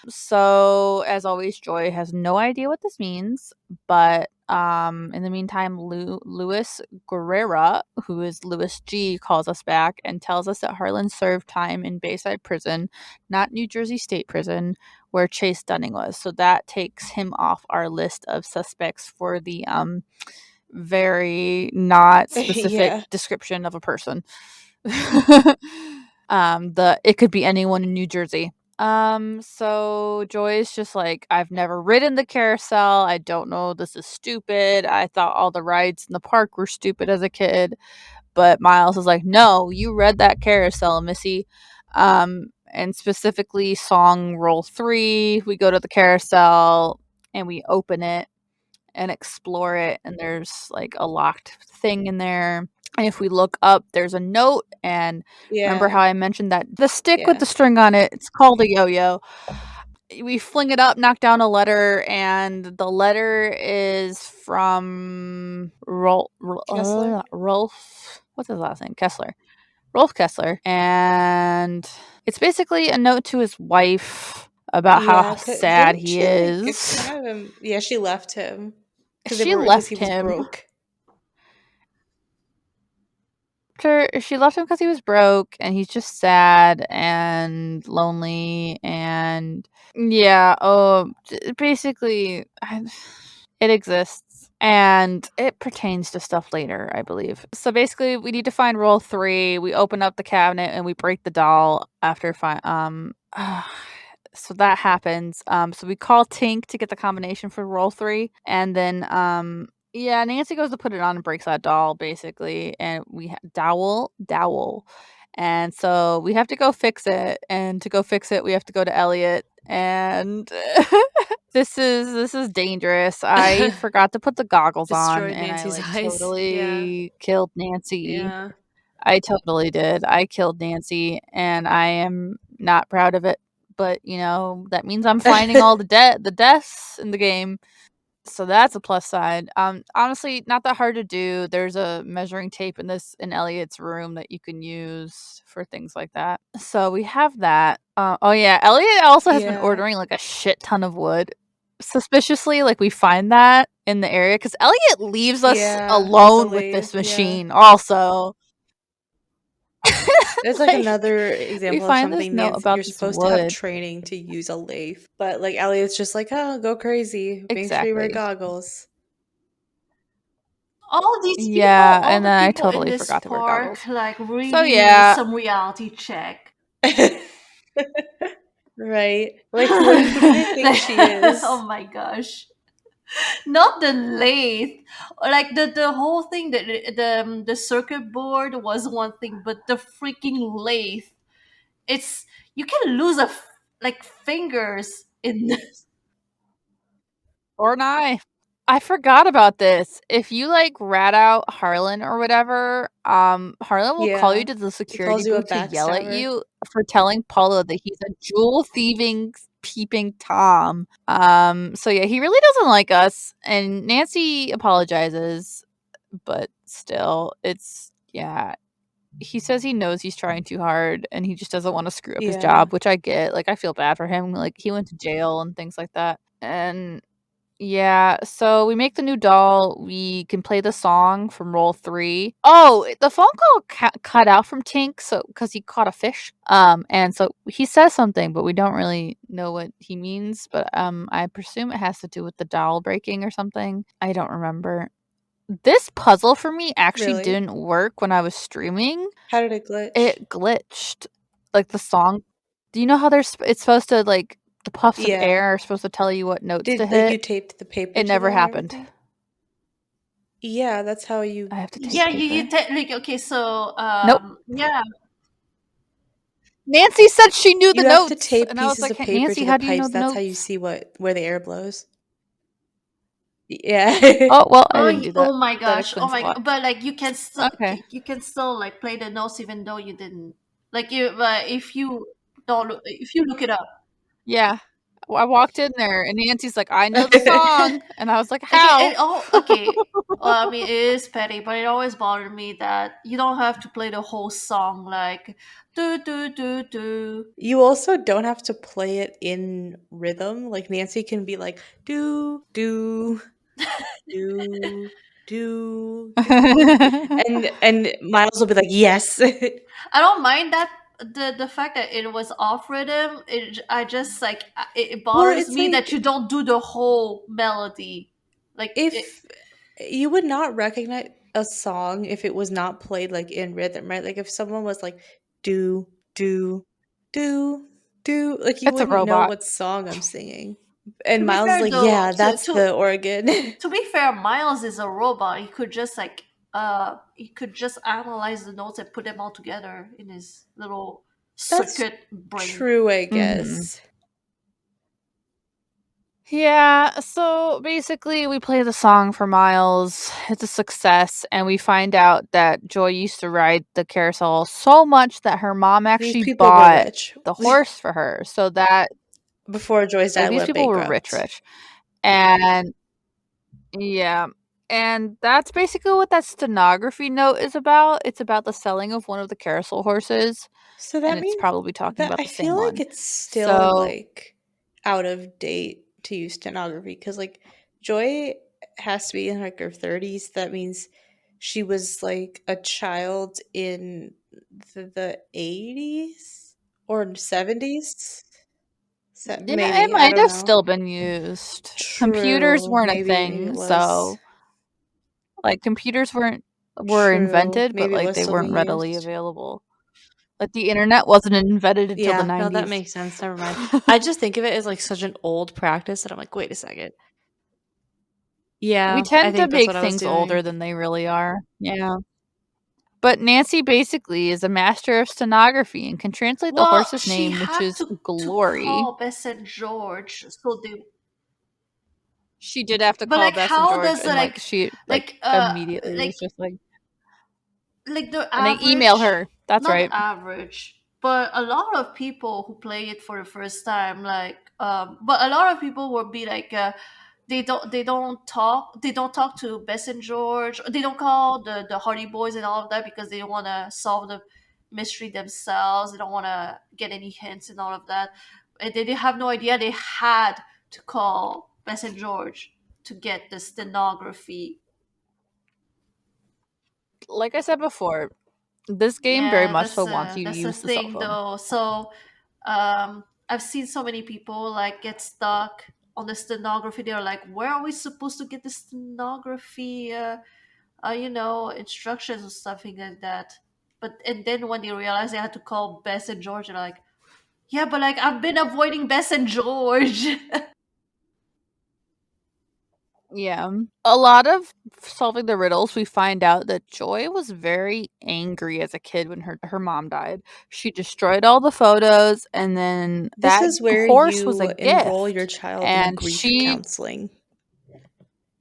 So, as always, Joy has no idea what this means, but in the meantime, Louis Guerrera, who is Louis G, calls us back and tells us that Harlan served time in Bayside Prison, not New Jersey State Prison, where Chase Dunning was. So that takes him off our list of suspects for the very not specific Yeah. description of a person. The it could be anyone in New Jersey. So Joy's just like, I've never ridden the carousel. I don't know. This is stupid. I thought all the rides in the park were stupid as a kid. But Miles is like, no, you read that carousel, Missy. And specifically song roll 3. We go to the carousel and we open it and explore it. And there's like a locked thing in there. And if we look up, there's a note. And remember how Yeah. I mentioned that the stick with Yeah. the string on it, it's called a yo-yo. We fling it up, knock down a letter, and the letter is from Kessler. Rolf. What's his last name? Kessler. Rolf Kessler. And it's basically a note to his wife about how Yeah, sad didn't he she like get is. kind of him? Yeah, she left him She because he left was him. broke. She left him because he was broke and he's just sad and lonely and yeah. Basically, it exists and it pertains to stuff later, I believe. So basically, we need to find roll 3. We open up the cabinet and we break the doll after so that happens. So we call Tink to get the combination for roll 3, and then yeah, Nancy goes to put it on and breaks that doll basically, and we dowel, and so we have to go fix it. And to go fix it, we have to go to Elliot, and this is dangerous. I forgot to put the goggles on, Destroyed and I Nancy's like eyes. Yeah. totally killed Nancy. Yeah. I totally did. I killed Nancy, and I am not proud of it. But that means I'm finding all the deaths in the game. So that's a plus side. Honestly, not that hard to do. There's a measuring tape in Elliot's room that you can use for things like that. So we have that. Oh yeah, Elliot also has been Yeah. ordering like a shit ton of wood. Suspiciously, like we find that in the area because Elliot leaves us Yeah. alone with Easily. this Yeah. machine. Also, It's like another example of find this something note about you're this supposed to have wood. training to use a lathe. But like Elliot's just like, oh, go crazy. Make sure you wear Exactly. goggles. All these people, Yeah, all and the then I people in totally this forgot to wear goggles. park, like So really need yeah, some reality check. Right. Like, who do they think she Oh is? my gosh. Not the lathe, like the whole thing, the circuit board was one thing, but the freaking lathe, it's, you can lose like fingers in this. or an eye. I forgot about this. If you like rat out Harlan or whatever, Harlan will call you Yeah. to the He security calls you a booth to yell at backstabber. you for telling Paula that he's a jewel thieving peeping Tom. So yeah, he really doesn't like us, and Nancy apologizes, but still, it's yeah. He says he knows he's trying too hard and he just doesn't want to screw up his Yeah. job, which I get. Like I feel bad for him. Like he went to jail and things like that. And yeah, so we make the new doll. We can play the song from roll 3. Oh, the phone call cut out from Tink, so because he caught a fish. And so he says something, but we don't really know what he means. But I presume it has to do with the doll breaking or something. I don't remember. This puzzle for me actually Really? didn't work when I was streaming. How did it glitch? It glitched. Like the song. Do you know how it's supposed to like the puffs of Yeah. air are supposed to tell you what notes to Did hit? you taped the paper It to never them and happened. everything? Yeah, that's how you. I have to tape Yeah, paper. like, okay, so Nope. yeah, Nancy said she knew the You have to notes, tape and I was pieces like, of "Hey, paper Nancy, to the how do you know pipes. the That's how you notes?" see where the air blows. Yeah. Oh well, I didn't do that. oh my That gosh, oh explains a my, lot. but like you can still, Okay. you can still like play the notes even though you didn't, like, you, but if you don't look, if you look it up. Yeah. I walked in there, and Nancy's like, "I know the song," and I was like, Like "How?" it all okay. Well, I mean, it is petty, but it always bothered me that you don't have to play the whole song, like do do do do. You also don't have to play it in rhythm. Like Nancy can be like do do do do do, and Miles will be like yes. I don't mind that, the fact that it was off rhythm. I just like, it Well, bothers it's me that you like don't do the whole melody. Like it, if you would not recognize a song if it was not played like in rhythm, right? Like if someone was like do do do do, like you It's a wouldn't know robot. what song I'm singing. And to be Miles is fair like, though, yeah, that's the organ. to be fair, Miles is a robot. He could just like, he could just analyze the notes and put them all together in his little That's circuit brain. true, I Mhm. guess. Yeah, so basically we play the song for Miles. It's a success, and we find out that Joy used to ride the carousel so much that her mom These actually people were bought rich the horse for her. So that before Joy's like dad these went people were rich bankrupt. rich. And yeah, and that's basically what that stenography note is about. It's about the selling of one of the carousel horses, So and that it's means probably talking that about I the same feel like one. it's still So like out of date to use stenography because like Joy has to be in like her 30s. That means she was like a child in the 80s or 70s. yeah, it Maybe, I might don't have know. still been used. Computers True. weren't a Maybe it thing, was. so like computers were True. invented, but Maybe it like was they still weren't being readily used. available. Like the internet wasn't invented until the Yeah. No, that 90s. makes sense. Never mind. I just think of it as like such an old practice that I'm like, wait a second. We Yeah, I tend to think that's make what I was things older doing. than they really are. Yeah. But Nancy basically is a master of stenography and can translate the Well, horse's she name, which had is to Glory. call Bess and George, so they. She did have to But call like, Bess and how George, does and like she like like immediately was like just like, like the and they email average, her. That's not right. the average, but a lot of people who play it for the first time, like, but a lot of people will be like, they don't talk to Bess and George, they don't call the Hardy Boys and all of that because they want to solve the mystery themselves, they don't want to get any hints and all of that, and they have no idea they had to call Bess and George to get the stenography. Like I said before, This game very Yeah, much so wants you to that's the use the cell thing phone. though. So, I've seen so many people like get stuck on the stenography. They're like, "Where are we supposed to get the stenography? Instructions or something like that." But and then when they realize they had to call Bess and George, they're like, "Yeah, but like I've been avoiding Bess and George." Yeah. A lot of solving the riddles, we find out that Joy was very angry as a kid when her mom died. She destroyed all the photos, and then This that is where horse was a you enroll your gift. child in And grief she counseling.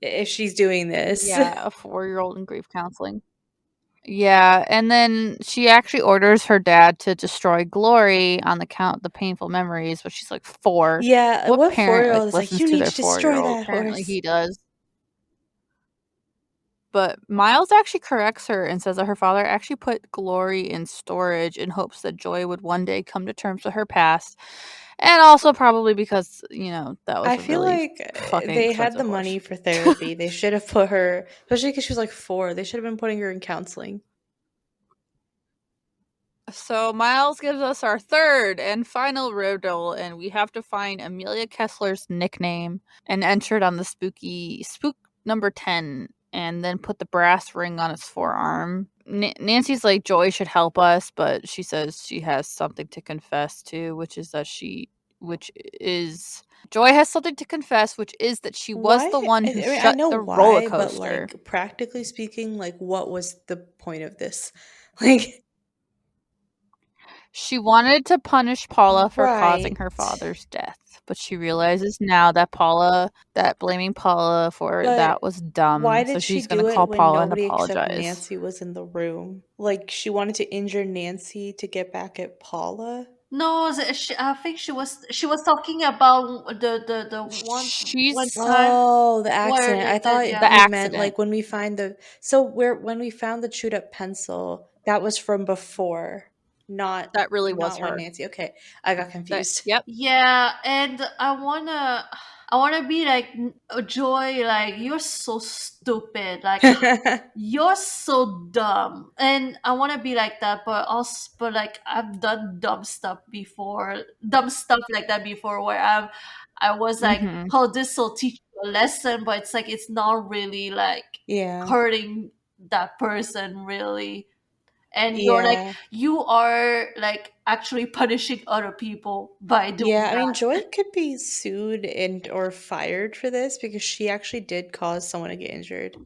If she's doing this. yeah, a 4-year-old in grief counseling. Yeah, and then she actually orders her dad to destroy Glory on the count the painful memories, but she's like 4. Yeah, What what parent, like, 4-year-old is like, listens "You to need their to destroy 4-year-old? that Apparently horse." he does. But Miles actually corrects her and says that her father actually put Glory in storage in hopes that Joy would one day come to terms with her past, and also probably because, that was I a feel really like fucking they had the expensive horse. money for therapy. They should have put her, especially because she was like 4, they should have been putting her in counseling. So Miles gives us our third and final riddle, and we have to find Amelia Kessler's nickname and enter it on the spook number 10, and then put the brass ring on its forearm. Nancy's like, Joy should help us, but she says she has something to confess to, which is Joy has something to confess, which is that she was Why? the one I who mean, I shut know the roller why, but, coaster. like, practically speaking, like, what was the point of this? Like She wanted to punish Paula for causing Right. her father's death, but she realizes now that blaming Paula for But that was why dumb, so did she she's gonna do it call when Paula and nobody except apologize. Nancy was in the room? Like, she wanted to injure Nancy to get back at Paula? No, I think she was talking about the one time She's Oh, the where accident. I thought yeah. the you meant, accident. like, when we found the chewed up pencil, that was from before, not That really was not when her. Nancy okay, I got That confused. yep. Yeah, and I wanna be like, Joy, like you're so stupid, like you're so dumb, and I wanna be like that, but like I've done dumb stuff like that before, where I was like, Mhm. oh, this will teach you a lesson, but it's like it's not really like Yeah. hurting that person really, and Yeah. you are like actually punishing other people by doing Yeah, I mean, that. Joy could be sued and or fired for this because she actually did cause someone to get injured.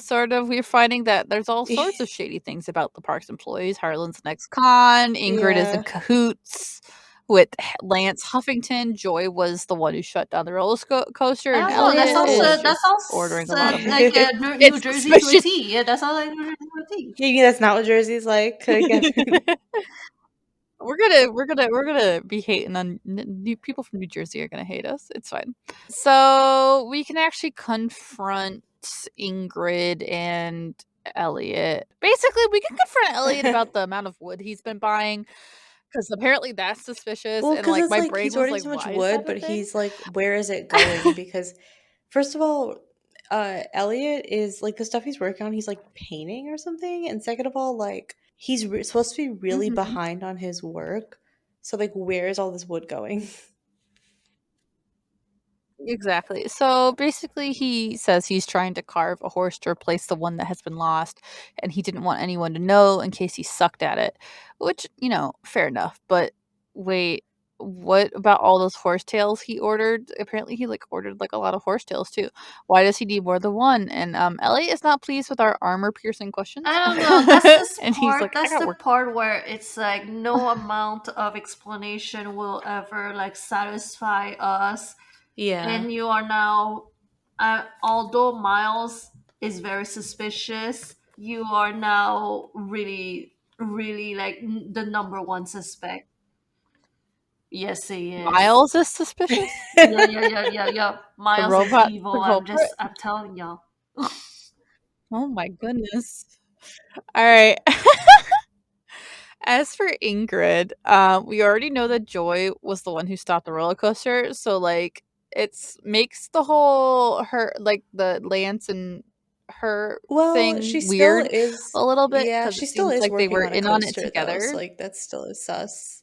Sort of, we're finding that there's all sorts of shady things about the park's employees. Harlan's an ex-con, Ingrid is in Yeah. cahoots with Lance Huffington. Joy was the one who shut down the coaster, I and don't know. That Elliot sounds is that just ordering a lot sounds of like money. New It's Jersey to a suspicious. T. Yeah, that sounds like New Jersey to a T. Yeah, you mean that's not what Jersey's like? We're gonna be hating on new people from New Jersey are gonna hate us. It's fine. So we can actually confront Ingrid and Elliot. Basically, we can confront Elliot about the amount of wood he's been buying because apparently that's suspicious. Well, And because like it's my like brain he's was ordering like, so much why is that wood, a but thing? he's like, where is it going? Because first of all, Elliot is like the stuff he's working on, he's like painting or something. And second of all, like he's supposed to be really Mhm. behind on his work. So like, where is all this wood going? Exactly. So basically, he says he's trying to carve a horse to replace the one that has been lost, and he didn't want anyone to know in case he sucked at it, which, fair enough. But wait, what about all those horsetails he ordered? Apparently, he ordered a lot of horsetails too. Why does he need more than one? And Elliot is not pleased with our armor piercing questions, I don't know. That's this and he's part. like, "I That's got the work." part where it's like no amount of explanation will ever like satisfy us, Yeah. and you are now, although Miles is very suspicious, you are now really, really like the number one suspect. Yes, he is. Miles is suspicious. Yeah, yeah, yeah, yeah, yeah. The Miles is robot, the evil. culprit. I'm telling y'all. Oh my goodness. All right. As for Ingrid, we already know that Joy was the one who stopped the roller coaster, so it's makes the whole her the Lance and her Well, thing she still weird is. a little bit Yeah, because she it still seems is like they working were on a in on it coaster though, together. so like that still is sus.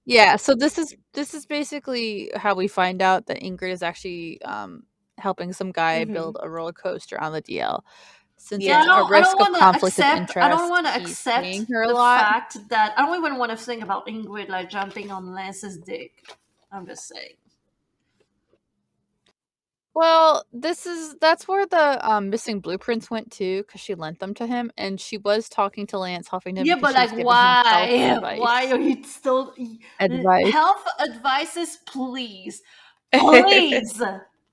Yeah, so this is basically how we find out that Ingrid is actually helping some guy Mhm. build a roller coaster on the DL. Since Yeah, it's a Yeah. I don't risk of want to conflict of accept. I don't interest, want to he's accept paying her a the lot. fact that I don't even want to think about Ingrid like jumping on Lance's dick. I'm just saying. Well, that's where the missing blueprints went to because she lent them to him, and she was talking to Lance Huffington Yeah, because but she like, was giving him health why? Why advice. are you still Advice. health advices? Please, please.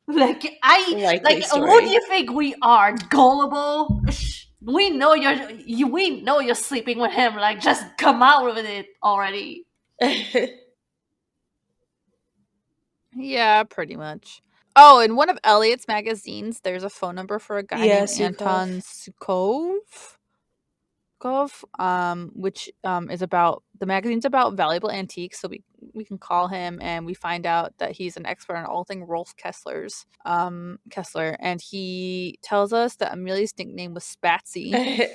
Like, Likely who do you story. think we are? Gullible? We know we know you're sleeping with him. Like, just come out with it already. Yeah, pretty much. Oh, in one of Elliot's magazines, there's a phone number for a guy Yeah, named Sukov. Anton Sukov, which is about the magazine's about valuable antiques. So we can call him and we find out that he's an expert on all things Rolf Kessler, and he tells us that Amelia's nickname was Spatsy.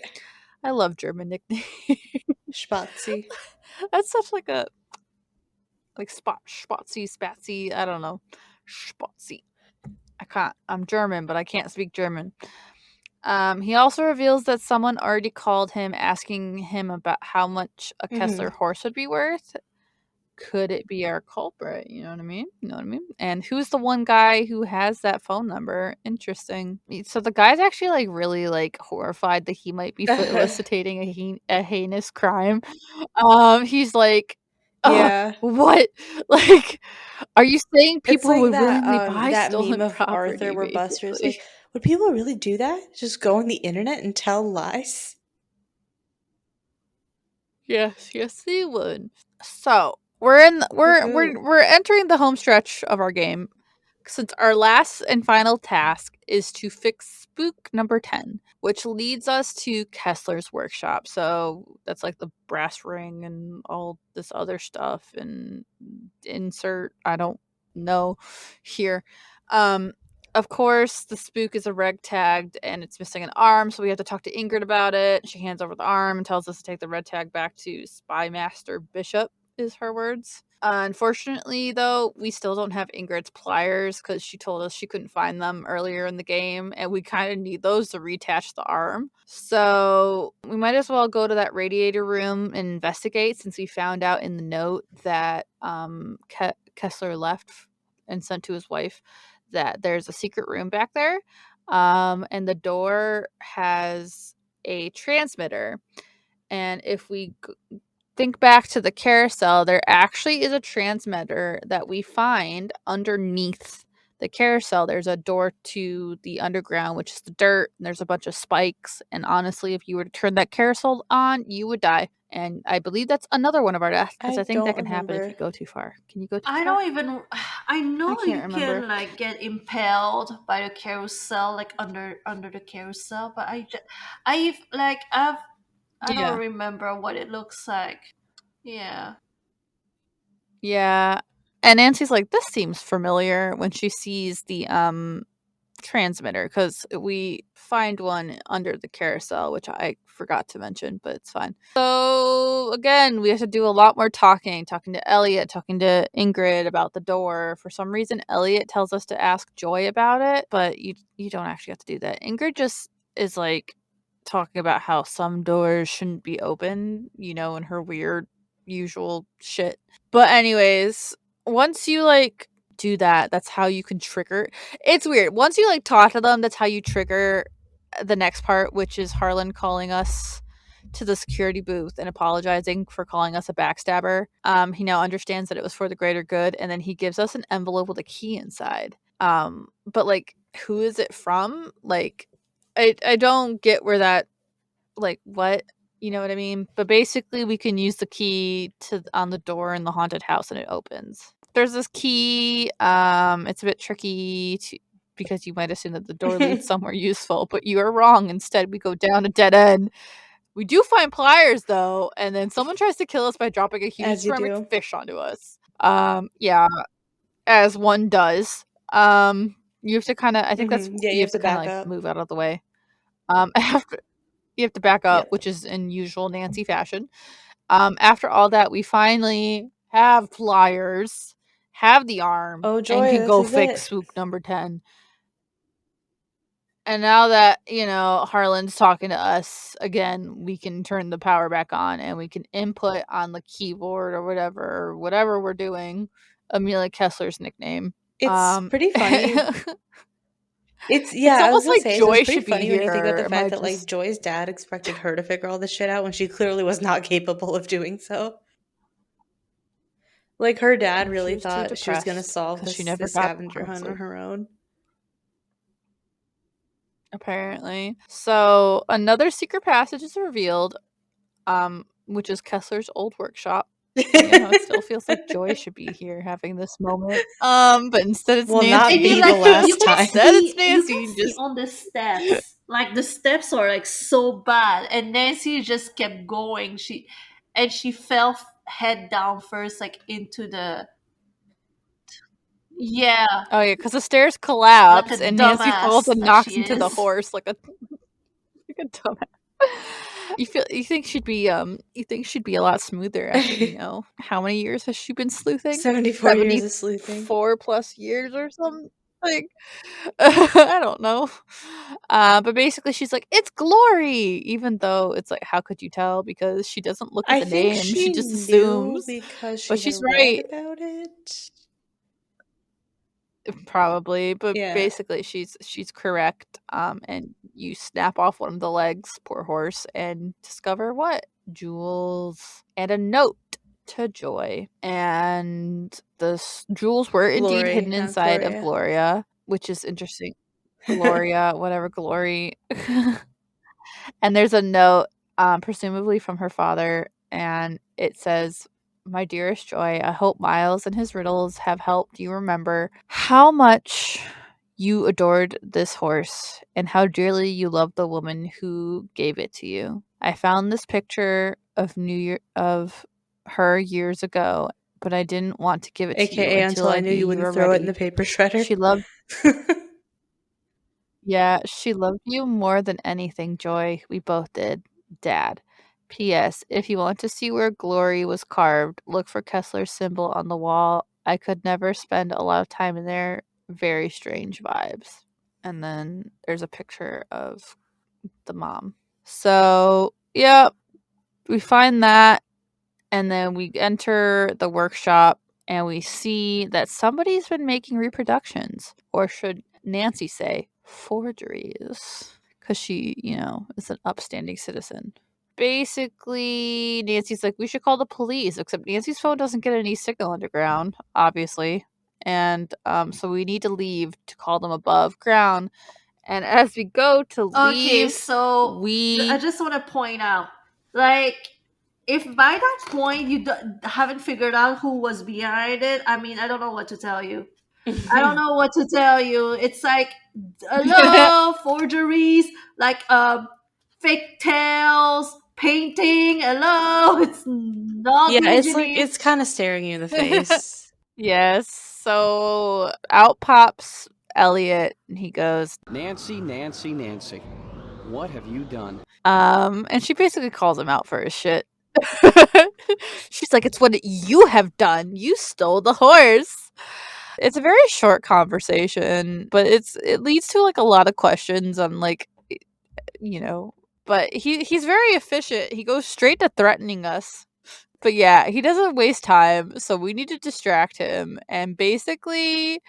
I love German nicknames. Spatsy. That's such like a Spatsy, Spatsy. I don't know, Spatsy. I'm German, but I can't speak German. He also reveals that someone already called him asking him about how much a Kessler Mhm. horse would be worth. Could it be our culprit? You know what I mean? And who's the one guy who has that phone number? Interesting. So the guy's actually like really like horrified that he might be felicitating a heinous crime. He's like, Yeah. what? Like, are you saying It's people like would that willingly buy that meme stolen of Arthur property, where Buster's like, basically? would people really do that? Just go on the internet and tell lies? Yes, they would. So we're entering the home stretch of our game, since our last and final task is to fix spook number 10, which leads us to Kessler's workshop. So that's like the brass ring and all this other stuff and insert I don't know here. Um of course, the spook is a red tagged and it's missing an arm, so we have to talk to Ingrid about it. She hands over the arm and tells us to take the red tag back to Spy Master Bishop, is her words. Unfortunately, though, we still don't have Ingrid's pliers because she told us she couldn't find them earlier in the game, and we kind of need those to reattach the arm. So we might as well go to that radiator room and investigate, since we found out in the note that Kessler left and sent to his wife that there's a secret room back there, and the door has a transmitter. And if we think back to the carousel, there actually is a transmitter that we find underneath the carousel. There's a door to the underground, which is the dirt, and there's a bunch of spikes. And honestly, if you were to turn that carousel on, you would die. And I believe that's another one of our deaths because I I think that don't can happen if you remember. go too far. Can you go too I far? don't even. I know I can't you remember. can like get impaled by the carousel, like under the carousel, but I don't Yeah. remember what it looks like. Yeah. Yeah. And Nancy's like, this seems familiar when she sees the transmitter, because we find one under the carousel, which I forgot to mention, but it's fine. So again, we have to do a lot more talking to Elliot, talking to Ingrid about the door. For some reason, Elliot tells us to ask Joy about it, but you don't actually have to do that. Ingrid just is like talking about how some doors shouldn't be open, in her weird usual shit. But anyways, once you like do that, that's how you can trigger. It's weird. Once you like talk to them, that's how you trigger the next part, which is Harlan calling us to the security booth and apologizing for calling us a backstabber. He now understands that it was for the greater good, and then he gives us an envelope with a key inside. But like, who is it from? Like, I don't get where that, like, what, you know what I mean? But basically, we can use the key on the door in the haunted house, and it opens. There's this key. It's a bit tricky because you might assume that the door leads somewhere useful, but you are wrong. Instead, we go down a dead end. We do find pliers though, and then someone tries to kill us by dropping a huge As you ceramic do. fish onto us. Yeah, as one does. You have to kind of. I think that's Yeah, you have to kind of back like up. move out of the way. After you have to back up, Yep. which is in usual Nancy fashion. After all that, we finally have pliers, have the arm, Oh, and joy, can this go is fix it. spook number 10. And now that, Harlan's talking to us again, we can turn the power back on and we can input on the keyboard or whatever we're doing. Amelia Kessler's nickname. It's pretty funny. It's I was almost gonna like say, so it's Joy pretty should be funny when you think about here. the Am I fact that like just Joy's dad expected her to figure all this shit out when she clearly was not capable of doing so. Like her dad she really was too thought she was gonna depressed solve because she this never this got scavenger hunt on honestly. her own. Apparently. So another secret passage is revealed, which is Kessler's old workshop. It still feels like Joy should be here having this moment. But instead it's Will not Nancy. And be you the like last time. Instead it's you can Nancy. see Just on the steps, like the steps are like so bad, and Nancy just kept going. She fell head down first, like into the, yeah, oh yeah, because the stairs like a collapse and Nancy falls dumbass and that knocks she into the is. horse like a dumbass. You think she'd be a lot smoother after, how many years has she been sleuthing? 74 years of sleuthing. 4 plus years or something? Like I don't know. But basically she's like, "It's Glory!" Even though it's like, how could you tell? Because she doesn't look at I the think name, she she just knew assumes. because But she had she's read right. about it. Probably, but Yeah. basically she's correct. And you snap off one of the legs, poor horse, and discover what? Jewels and a note to Joy. And the jewels were indeed Glory, hidden not inside of Gloria. Gloria, which is interesting. Gloria, whatever glory. And there's a note, presumably from her father, and it says, "My dearest Joy, I hope Miles and his riddles have helped you remember how much you adored this horse and how dearly you loved the woman who gave it to you. I found this picture of her years ago, but I didn't want to give it to you AKA until until I I knew knew you you wouldn't were throw it in ready. the paper shredder. She loved she loved you more than anything, Joy. We both did. Dad. P.S. If you want to see where Glory was carved, look for Kessler's symbol on the wall. I could never spend a lot of time in there. Very strange vibes." And then there's a picture of the mom. So, yeah, we find that, and then we enter the workshop and we see that somebody's been making reproductions, or should Nancy say forgeries, because she, is an upstanding citizen. Basically, Nancy's like, we should call the police, except Nancy's phone doesn't get any signal underground, obviously. And so we need to leave to call them above ground. And as we go to Okay, leave, so I just want to point out, like, if by that point you haven't figured out who was behind it, I mean, I don't know what to tell you. I don't know what to tell you. It's like, hello, forgeries, like fake tails, painting. Hello, it's not Yeah, the it's like engineers. it's kind of staring you in the face. Yes. So out pops Elliot, and he goes, Nancy, Nancy, Nancy, what have you done? and she basically calls him out for his shit. She's like, "It's what you have done. You stole the horse." It's a very short conversation, but it leads to like a lot of questions on like, you know, but he's very efficient. He goes straight to threatening us. But yeah, he doesn't waste time, so we need to distract him and basically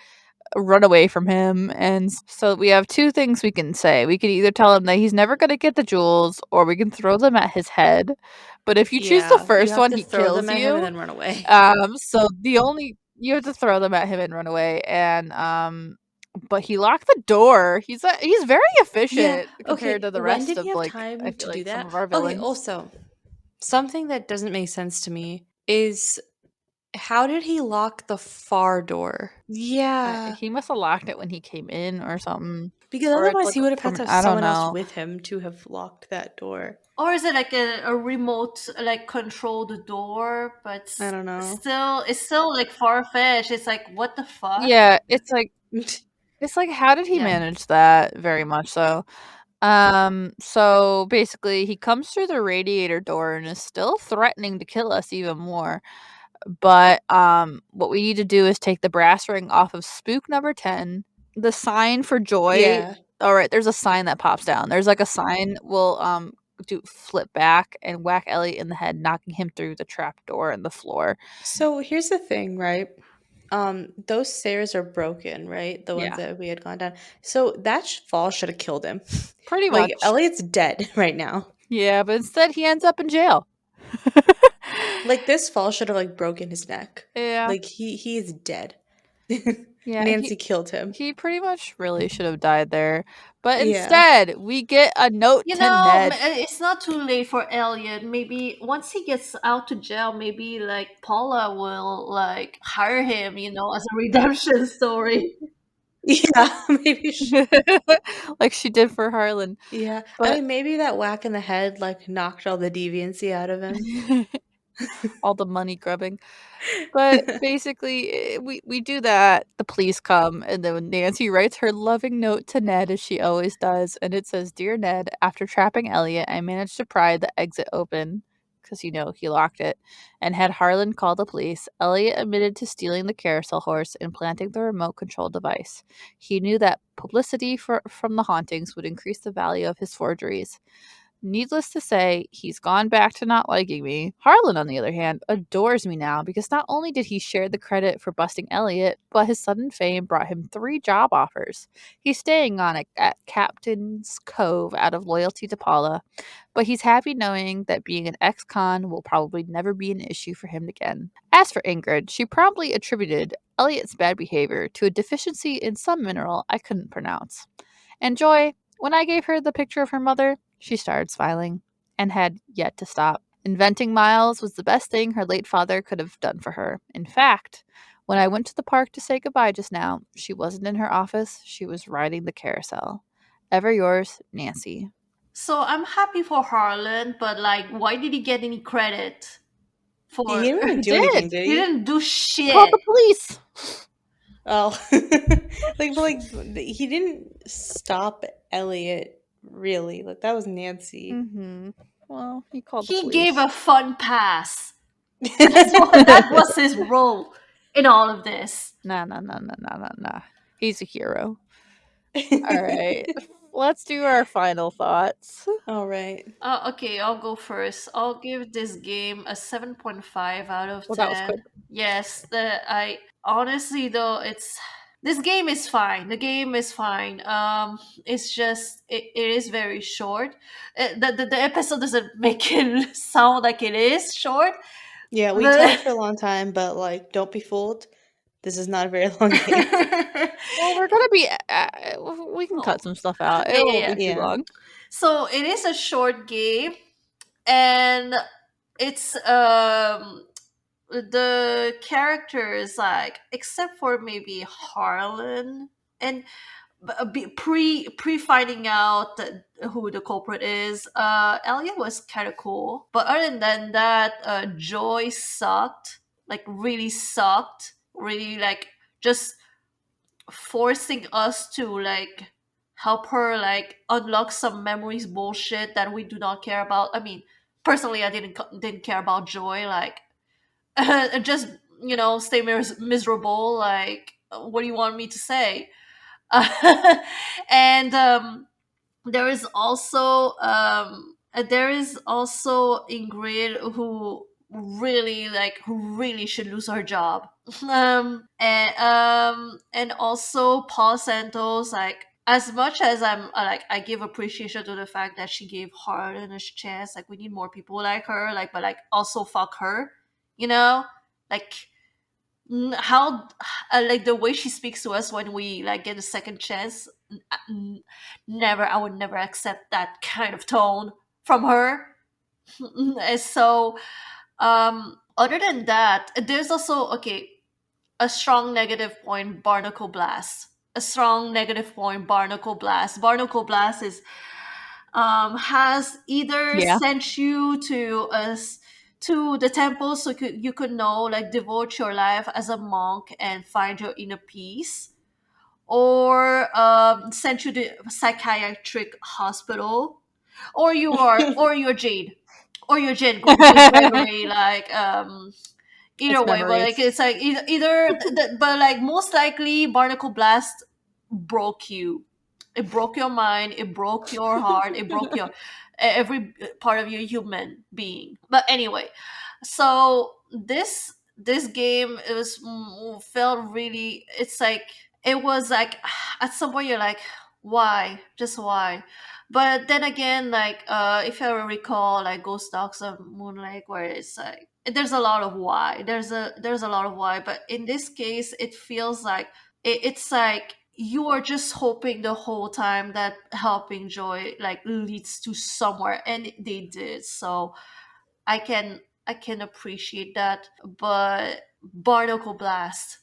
run away from him. And so we have two things we can say. We can either tell him that he's never going to get the jewels, or we can throw them at his head. But if you choose the Yeah, you first have one, to he throw kills them at him and you. then run away. So you have to throw them at him and run away. And but he locked the door. He's very efficient compared to the When rest did of he have I time to feel do like some that? of our Okay, villains. also, something that doesn't make sense to me is how did he lock the far door? Yeah. He must have locked it when he came in or something. Because Or it's otherwise like he would have had from to have I don't someone else know. with him to have locked that door. Or is it like a remote, like control the door? But I don't know. still, it's still like far fetched. It's like, what the fuck? Yeah, it's like It's like, how did he Yeah. manage that? Very much so. So basically he comes through the radiator door and is still threatening to kill us even more. But what we need to do is take the brass ring off of spook number 10. The sign for joy. Yeah. All right, there's a sign that pops down. There's like a sign will do flip back and whack Elliot in the head, knocking him through the trap door and the floor. So here's the thing, right? Those stairs are broken, right? The ones Yeah. that we had gone down. So that fall should have killed him. Pretty Like much. Elliot's dead right now. Yeah, but instead he ends up in jail. Like this fall should have like broken his neck. Yeah. Like he is dead. Yeah, Nancy killed him. he pretty much really should have died there. But Yeah. instead, we get a note You to know, Ned. it's not too late for Elliot. Maybe once he gets out to jail, maybe like Paula will like hire him, as a redemption story. Yeah, maybe Like she did for Harlan. yeah. But I mean maybe that whack in the head like knocked all the deviancy out of him. all the money grubbing. But basically, we do that. The police come, and then Nancy writes her loving note to Ned, as she always does, and it says, "Dear Ned, after trapping Elliot, I managed to pry the exit open because he locked it, and had Harlan call the police. Elliot admitted to stealing the carousel horse and planting the remote control device. He knew that publicity from the hauntings would increase the value of his forgeries." Needless to say, he's gone back to not liking me. Harlan, on the other hand, adores me now because not only did he share the credit for busting Elliot, but his sudden fame brought him 3 job offers. He's staying on at Captain's Cove out of loyalty to Paula, but he's happy knowing that being an ex-con will probably never be an issue for him again. As for Ingrid, she promptly attributed Elliot's bad behavior to a deficiency in some mineral I couldn't pronounce. And Joy, when I gave her the picture of her mother, she started smiling and had yet to stop. Inventing Miles was the best thing her late father could have done for her. In fact, when I went to the park to say goodbye just now, she wasn't in her office, she was riding the carousel. Ever yours, Nancy. So I'm happy for Harlan, but like, why did he get any credit He for? didn't really He do did. anything, did He he? didn't do Call shit. the police. Oh, like he didn't stop Elliot really. Like that was Nancy. Mm-hmm. Well, he called the He police. gave a fun pass. That was his role in all of this. Nah. He's a hero. All right. Let's do our final thoughts. All right. Okay, I'll go first. I'll give this game a 7.5 out of 10. Well, that was quick. Yes, I honestly though this game is fine. The game is fine. It's just it is very short. The episode doesn't make it sound like it is short. Yeah, we talked for a long time, but like, don't be fooled. This is not a very long game. Well, we're gonna be. We can cut some stuff out. It won't be too Yeah. long. So it is a short game, and it's the characters, like, except for maybe Harlan and pre finding out who the culprit is, Elliot was kind of cool, but other than that, Joy sucked, like really sucked, really, like, just forcing us to like help her like unlock some memories bullshit that we do not care about. I mean, personally, I didn't care about Joy, like, just, stay miserable, like, what do you want me to say? And there is also Ingrid, who really should lose her job. And also Paul Santos, like, as much as I give appreciation to the fact that she gave Harlan a chance, like, we need more people like her, like, but like, also fuck her, like, how, like, the way she speaks to us when we like get a second chance, never, I would never accept that kind of tone from her. And so, other than that, there's also, okay, a strong negative point, Barnacle Blast. A strong negative point, Barnacle Blast. Barnacle Blast is has either Yeah. sent you to the temple so you could know, like, devote your life as a monk and find your inner peace, or send you to psychiatric hospital, or you're Jade, or you're Jade with Gregory, like either It's way. But like memories. it's like but like most likely Barnacle Blast broke you. It broke your mind, it broke your heart, it broke your every part of your human being. But anyway, so this game, it was felt really, it's like, it was like at some point you're like, why, just why? But then again, like if I recall, like Ghost Dogs of Moonlight, where it's like there's a lot of why, there's a lot of why, but in this case it feels like it's like you are just hoping the whole time that helping joy like leads to somewhere, and they did. So I can appreciate that. But Barnacle Blast.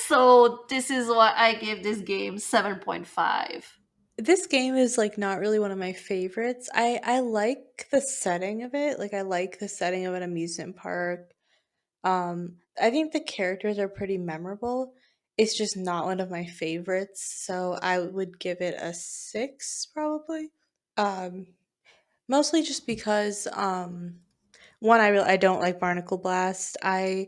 So this is why I give this game 7.5. This game is like not really one of my favorites. I like the setting of it. Like I like the setting of an amusement park. I think the characters are pretty memorable. It's just not one of my favorites, so I would give it a 6 probably. Um Mostly just because one, I don't like Barnacle Blast. I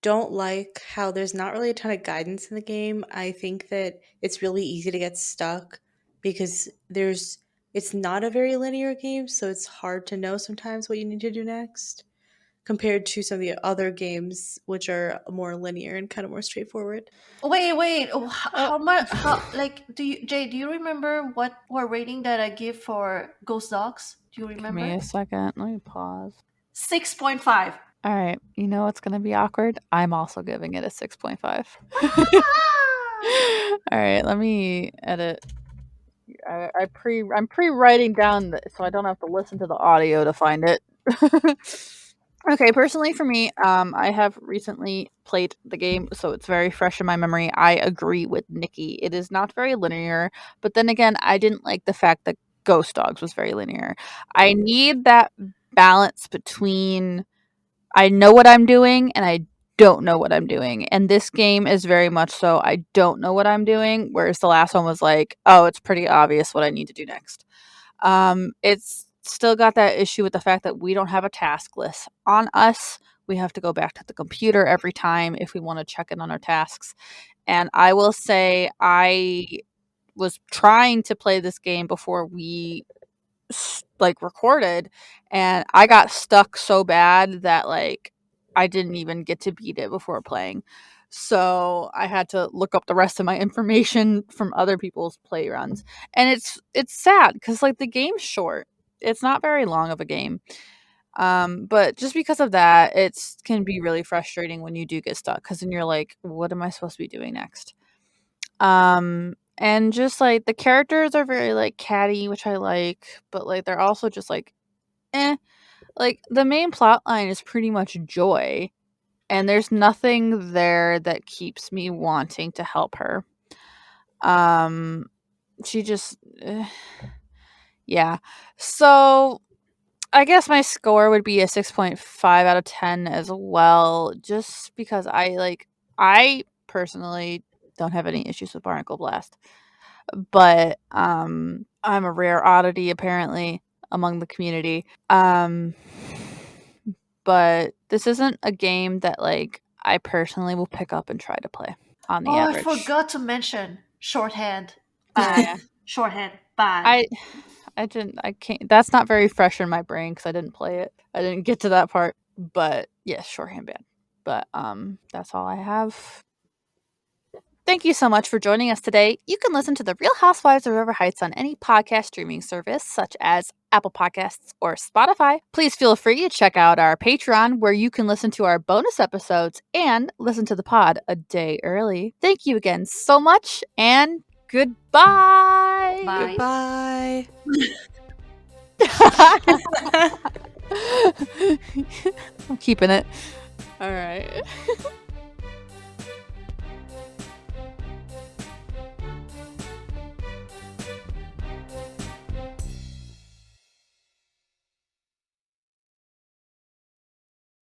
don't like how there's not really a ton of guidance in the game. I think that it's really easy to get stuck because it's not a very linear game, so it's hard to know sometimes what you need to do next compared to some of the other games which are more linear and kind of more straightforward. Wait. Oh, Oh. how much? How, like, Do you remember what rating that I give for Ghost Dogs? Do you Give me remember? a second. Let me pause. 6.5. All right. You know what's going to be awkward? I'm also giving it a 6.5. All right. Let me edit. I'm pre-writing down so I don't have to listen to the audio to find it. Okay, personally for me, I have recently played the game, so it's very fresh in my memory. I agree with Nikki. It is not very linear, but then again, I didn't like the fact that Ghost Dogs was very linear. I need that balance between I know what I'm doing and I don't know what I'm doing. And this game is very much so I don't know what I'm doing, whereas the last one was like, oh, it's pretty obvious what I need to do next. It's still got that issue with the fact that we don't have a task list on us. We have to go back to the computer every time if we want to check in on our tasks. And I will say, I was trying to play this game before we like recorded, and I got stuck so bad that like I didn't even get to beat it before playing. So I had to look up the rest of my information from other people's play runs. And it's sad because like the game's short. It's not very long of a game. But just because of that, it's can be really frustrating when you do get stuck because then you're like, what am I supposed to be doing next? And just like the characters are very like catty, which I like, but like they're also just like eh. Like the main plot line is pretty much joy, and there's nothing there that keeps me wanting to help her. Um she just yeah. So I guess my score would be a 6.5 out of 10 as well, just because I personally don't have any issues with Barnacle Blast. But I'm a rare oddity apparently among the community. But this isn't a game that like I personally will pick up and try to play on the Oh, I average. forgot to mention shorthand. Bad. Yeah. Shorthand. Bad. I can't that's not very fresh in my brain cuz I didn't play it. I didn't get to that part, but yes, shorthand bad. But that's all I have. Thank you so much for joining us today. You can listen to The Real Housewives of River Heights on any podcast streaming service, such as Apple Podcasts or Spotify. Please feel free to check out our Patreon, where you can listen to our bonus episodes and listen to the pod a day early. Thank you again so much, and goodbye. Bye. Goodbye. I'm keeping it. All right.